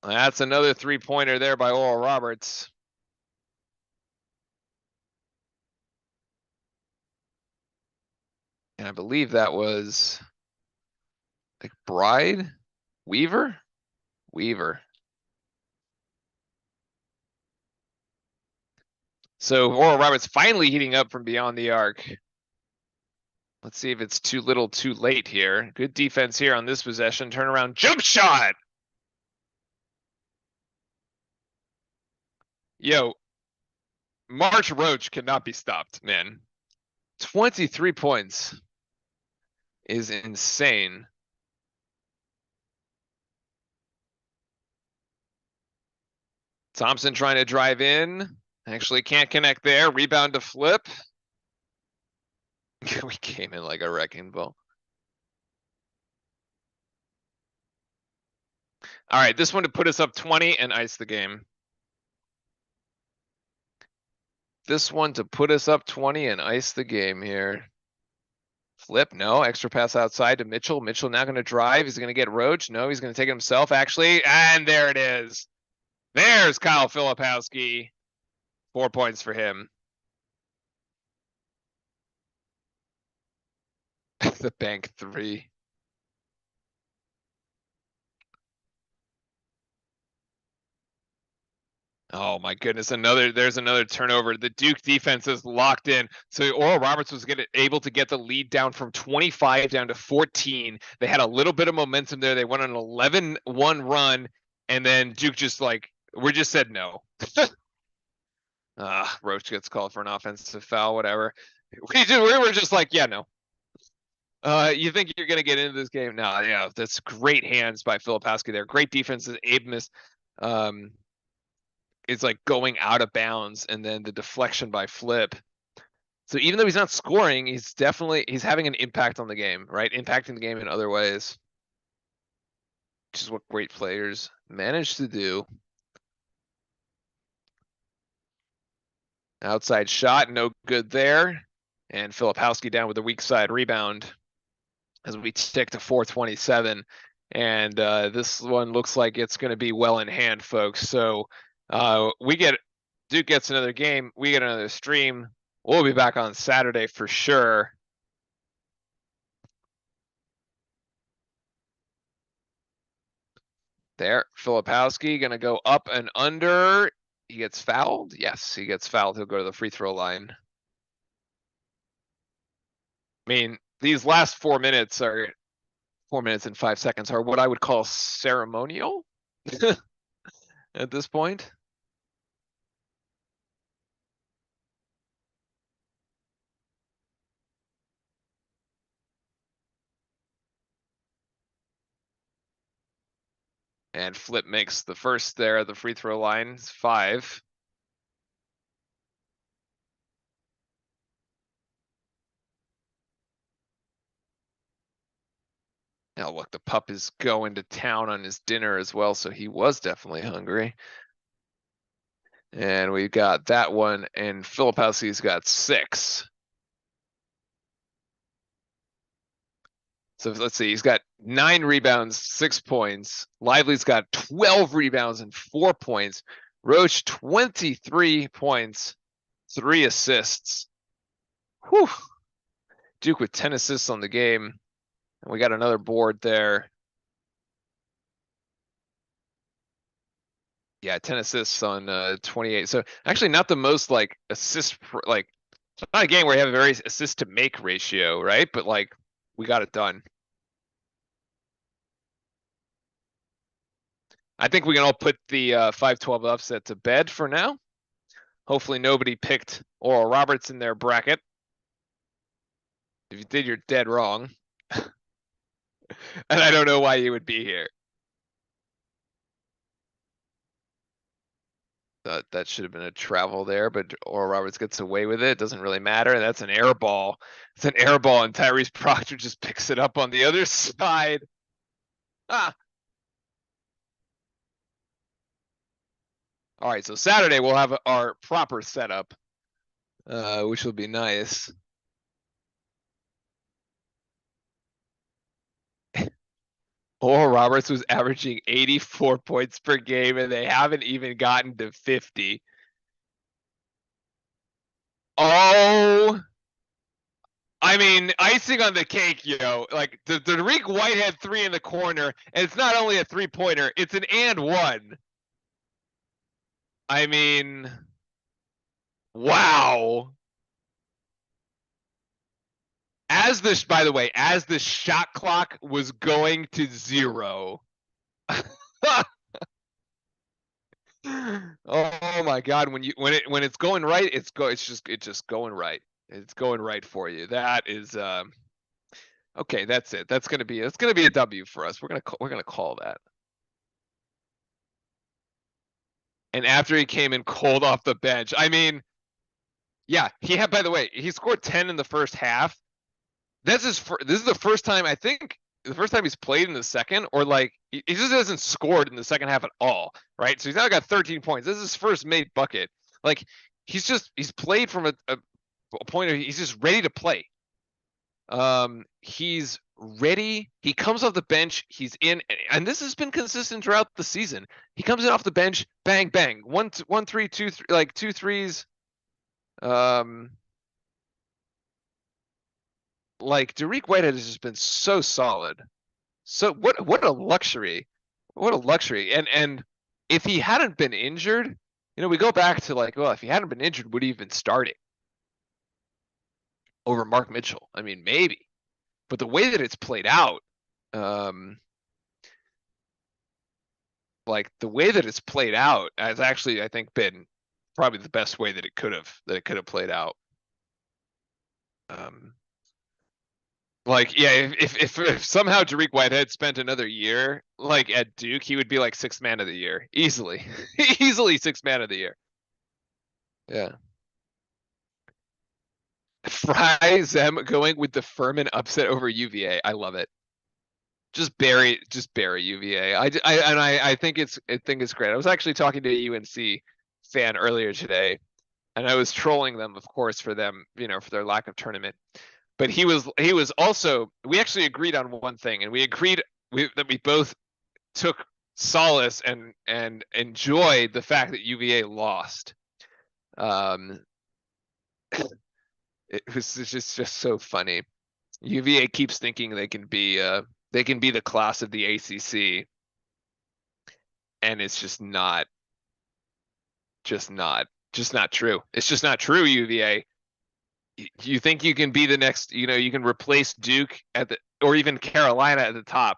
That's another 3-pointer there by Oral Roberts. And I believe that was like Bride? Weaver. So Oral Roberts finally heating up from beyond the arc. Let's see if it's too little too late here. Good defense here on this possession. Turnaround jump shot. Yo, March Roach cannot be stopped, man. 23 points is insane. Thompson trying to drive in. Actually can't connect there. Rebound to Flip. We came in like a wrecking ball. All right, this one to put us up 20 and ice the game. This one to put us up 20 and ice the game here. Flip, no. Extra pass outside to Mitchell. Mitchell now going to drive. He's going to get Roach. No, he's going to take it himself, actually. And there it is. There's Kyle Filipowski. 4 points for him. The bank 3. Oh my goodness, there's another turnover. The Duke defense is locked in. So Oral Roberts was able to get the lead down from 25 down to 14. They had a little bit of momentum there. They went on an 11-1 run, and then Duke just we just said no. Roach gets called for an offensive foul, whatever. We were just like, yeah, no. You think you're gonna get into this game? No, yeah, that's great hands by Filipowski there. Great defense. Abemus is like going out of bounds, and then the deflection by Flip. So even though he's not scoring, he's having an impact on the game, right? Impacting the game in other ways, which is what great players manage to do. Outside shot, no good there. And Filipowski down with a weak side rebound as we tick to 4:27. And this one looks like it's going to be well in hand, folks. So Duke gets another game. We get another stream. We'll be back on Saturday for sure. There, Filipowski going to go up and under. He gets fouled. Yes, he gets fouled. He'll go to the free throw line. I mean, these last 4 minutes are 4 minutes and 5 seconds are what I would call ceremonial at this point. And Flip makes the first there at the free throw line. It's 5. Now look, the pup is going to town on his dinner as well, so he was definitely hungry. And we got that one, and Filipowski's got 6. So let's see, he's got 9 rebounds, 6 points. Lively's got 12 rebounds and 4 points. Roach, 23 points, 3 assists. Whew. Duke with 10 assists on the game. And we got another board there. Yeah, 10 assists on 28. So actually not the most like assist, like not a game where you have a very assist to make ratio, right? But like we got it done. I think we can all put the 5-12 upset to bed for now. Hopefully nobody picked Oral Roberts in their bracket. If you did, you're dead wrong. And I don't know why you would be here. That should have been a travel there, but Oral Roberts gets away with it. Doesn't really matter. That's an air ball. It's an air ball, and Tyrese Proctor just picks it up on the other side. Ah. All right, so Saturday we'll have our proper setup, which will be nice. Oral Roberts was averaging 84 points per game, and they haven't even gotten to 50. Oh, I mean, icing on the cake, yo. Like the Dariq Whitehead 3 in the corner, and it's not only a 3-pointer, it's an and one. I mean, wow. By the way, as the shot clock was going to 0. Oh my God! When it's going right, it's just going right. It's going right for you. That is okay. That's it. That's gonna be a W for us. We're gonna call that. And after he came in cold off the bench, I mean, yeah, by the way, he scored 10 in the first half. This is the first time, I think, the first time he's played in the second, or like he just hasn't scored in the second half at all, right? So he's now got 13 points. This is his first made bucket. Like he's played from a point of he's just ready to play. He's ready. He comes off the bench. He's in, and this has been consistent throughout the season. He comes in off the bench, bang, bang, 1 3 2 3, like 2 threes. Like Dariq Whitehead has just been so solid. So what a luxury. What a luxury. And if he hadn't been injured, we go back to like, well, if he hadn't been injured, would he have been starting over Mark Mitchell? I mean, maybe, but the way that it's played out, like the way that it's played out has actually, I think, been probably the best way that it could have played out. Like, yeah, if somehow Dariq Whitehead spent another year like at Duke, he would be like sixth man of the year easily, easily sixth man of the year. Yeah. Fry Zem going with the Furman upset over UVA. I love it. Just bury UVA. I think it's great. I was actually talking to a UNC fan earlier today, and I was trolling them, of course, for them, for their lack of tournament. But he was also, we actually agreed on one thing, and we agreed that we both took solace and enjoyed the fact that UVA lost. It was just so funny. UVA keeps thinking they can be the class of the ACC, and it's just not true. It's just not true. UVA. You think you can be the next? You can replace Duke or even Carolina at the top.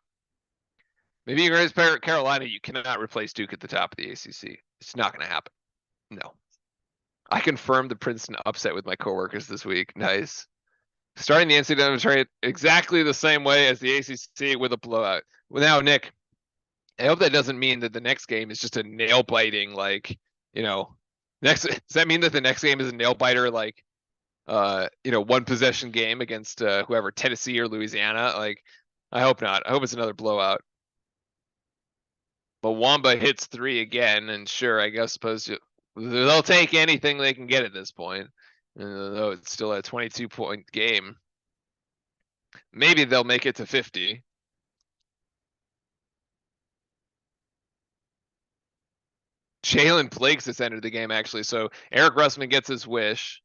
Maybe you're going to Carolina. You cannot replace Duke at the top of the ACC. It's not going to happen. No. I confirmed the Princeton upset with my coworkers this week. Nice. Starting the NCAA tournament exactly the same way as the ACC with a blowout. Well, now, Nick, I hope that doesn't mean that the next game is just a nail biting, like, does that mean that the next game is a nail biter, like, one possession game against whoever, Tennessee or Louisiana? Like, I hope not. I hope it's another blowout. But Wamba hits 3 again, and sure, I suppose they'll take anything they can get at this point. Though it's still a 22-point game. Maybe they'll make it to 50. Jalen Blakes has entered the game, actually. So Eric Russman gets his wish.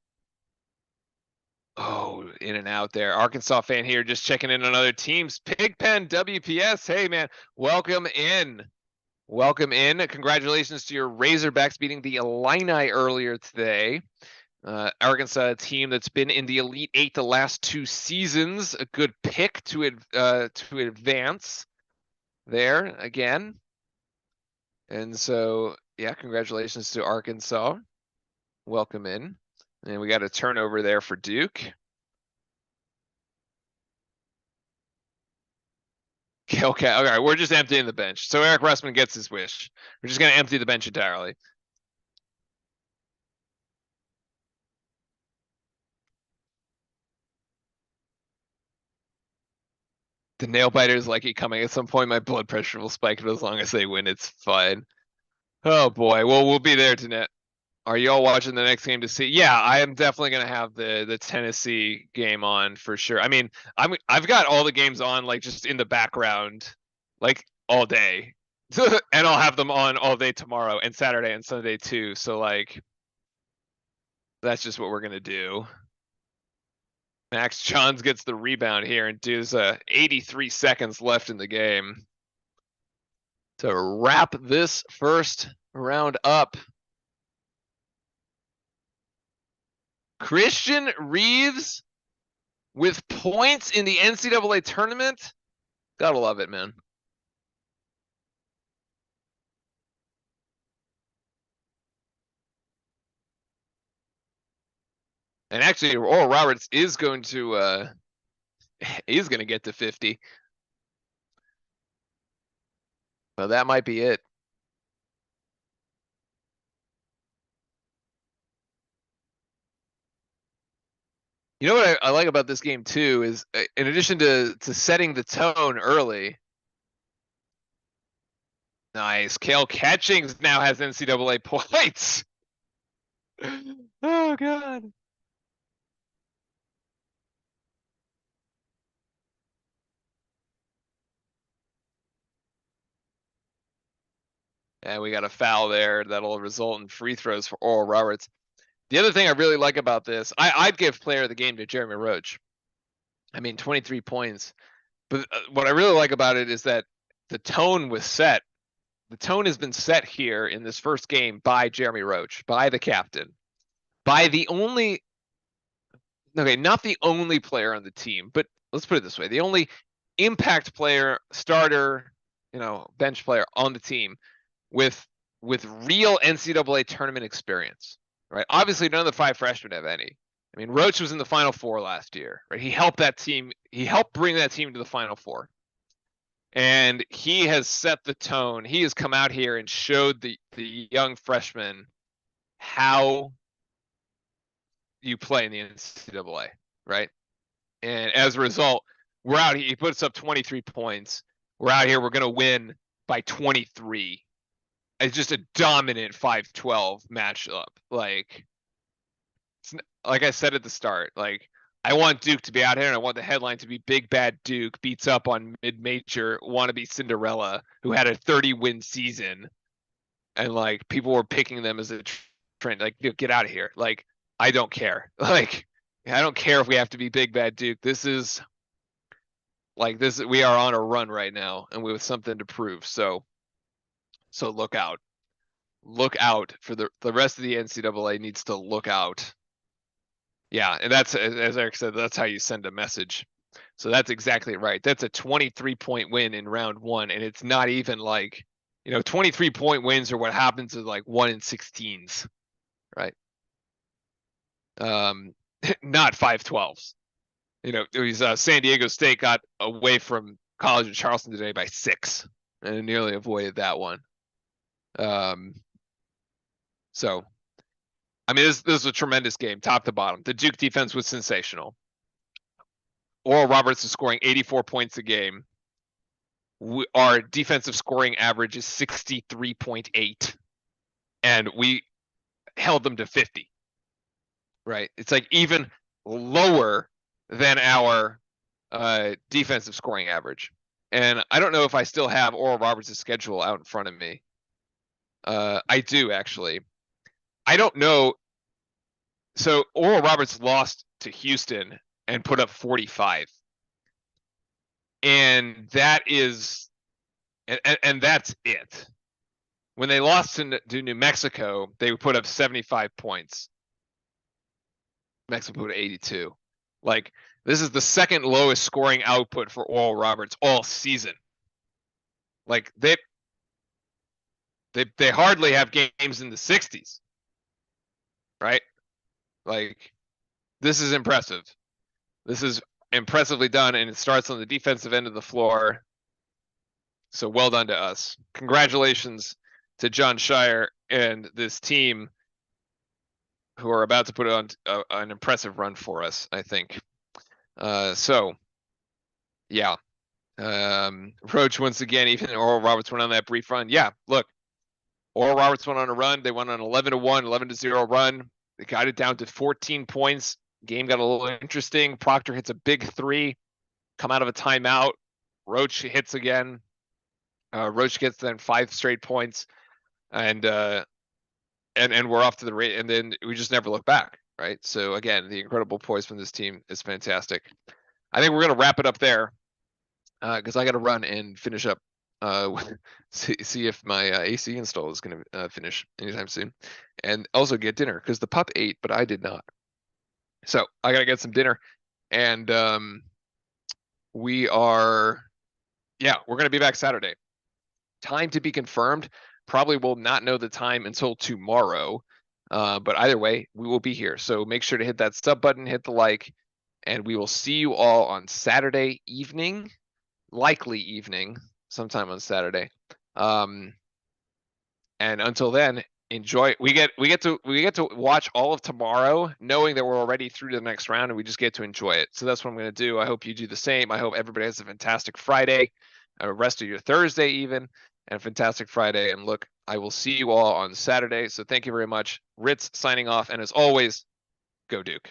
Oh, in and out there. Arkansas fan here, just checking in on other teams. Pigpen WPS. Hey, man, welcome in. Welcome in. Congratulations to your Razorbacks beating the Illini earlier today. Arkansas, a team that's been in the Elite Eight the last 2 seasons. A good pick to advance there again. And so, yeah, congratulations to Arkansas. Welcome in. And we got a turnover there for Duke. Okay, all right, we're just emptying the bench. So Eric Russman gets his wish. We're just going to empty the bench entirely. The nail biters like it coming. At some point, my blood pressure will spike, but as long as they win, it's fine. Oh boy. Well, we'll be there tonight. Are you all watching the next game to see? Yeah, I am definitely gonna have the Tennessee game on for sure. I mean, I've got all the games on like just in the background, like all day, and I'll have them on all day tomorrow and Saturday and Sunday too. So like, that's just what we're gonna do. Max Johns gets the rebound here, and there's 83 seconds left in the game to wrap this first round up. Christian Reeves with points in the NCAA tournament. Gotta love it, man. And actually, Oral Roberts is going to get to 50. Well, that might be it. You know what I like about this game too is, in addition to setting the tone early. Nice. Kale Catchings now has NCAA points. Oh God. And we got a foul there that'll result in free throws for Oral Roberts. The other thing I really like about this, I'd give player of the game to Jeremy Roach. I mean, 23 points. But what I really like about it is that the tone was set the tone has been set here in this first game by Jeremy Roach, by the captain, by the only, okay, not the only player on the team, but let's put it this way, the only impact player, starter, bench player on the team with real NCAA tournament experience, right? Obviously, none of the 5 freshmen have any. I mean, Roach was in the Final Four last year, right? He helped that team. He helped bring that team to the Final Four. And he has set the tone. He has come out here and showed the young freshmen how you play in the NCAA, right? And as a result, we're out here. He puts up 23 points. We're out here. We're going to win by 23. It's just a dominant 5-12 matchup. Like I said at the start, like I want Duke to be out here, and I want the headline to be Big Bad Duke beats up on mid-major wannabe Cinderella who had a 30-win season, and like people were picking them as a trend. Like, get out of here. Like, I don't care. Like, I don't care if we have to be Big Bad Duke. This is like this. We are on a run right now, and we have something to prove. So look out. Look out for the rest of the NCAA needs to look out. Yeah, and that's, as Eric said, that's how you send a message. So that's exactly right. That's a 23-point win in round 1, and it's not even like, 23-point wins are what happens with like 1 in 16s, right? Not 5-12s. It was San Diego State got away from College of Charleston today by 6, and nearly avoided that one. So, I mean, this is a tremendous game, top to bottom. The Duke defense was sensational. Oral Roberts is scoring 84 points a game. Our defensive scoring average is 63.8, and we held them to 50. Right? It's like even lower than our defensive scoring average. And I don't know if I still have Oral Roberts' schedule out in front of me. I do, actually. I don't know. So Oral Roberts lost to Houston and put up 45. And that is, and that's it. When they lost to New Mexico, they put up 75 points. Mexico put 82. Like, this is the second lowest scoring output for Oral Roberts all season. Like, they hardly have games in the 60s. Right? Like, this is impressive. This is impressively done, and it starts on the defensive end of the floor. So well done to us. Congratulations to John Shire and this team who are about to put on an impressive run for us, I think. So, yeah. Roach, once again, even Oral Roberts went on that brief run. Yeah, look, Oral Roberts went on a run. They went on 11-1, 11-0 run. They got it down to 14 points. Game got a little interesting. Proctor hits a big 3, come out of a timeout. Roach hits again. Roach gets then 5 straight points, and we're off to the race. And then we just never look back, right? So again, the incredible poise from this team is fantastic. I think we're gonna wrap it up there because I got to run and finish up. See if my AC install is gonna finish anytime soon, and also get dinner because the pup ate, but I did not. So I gotta get some dinner, and we're gonna be back Saturday. Time to be confirmed. Probably will not know the time until tomorrow, but either way, we will be here. So make sure to hit that sub button, hit the like, and we will see you all on Saturday evening, likely evening, sometime on Saturday. And until then, enjoy. We get to watch all of tomorrow, knowing that we're already through to the next round, and we just get to enjoy it. So that's what I'm going to do. I hope you do the same. I hope everybody has a fantastic Friday, rest of your Thursday even, and a fantastic Friday. And look, I will see you all on Saturday. So thank you very much. Ritz signing off, and as always, go Duke.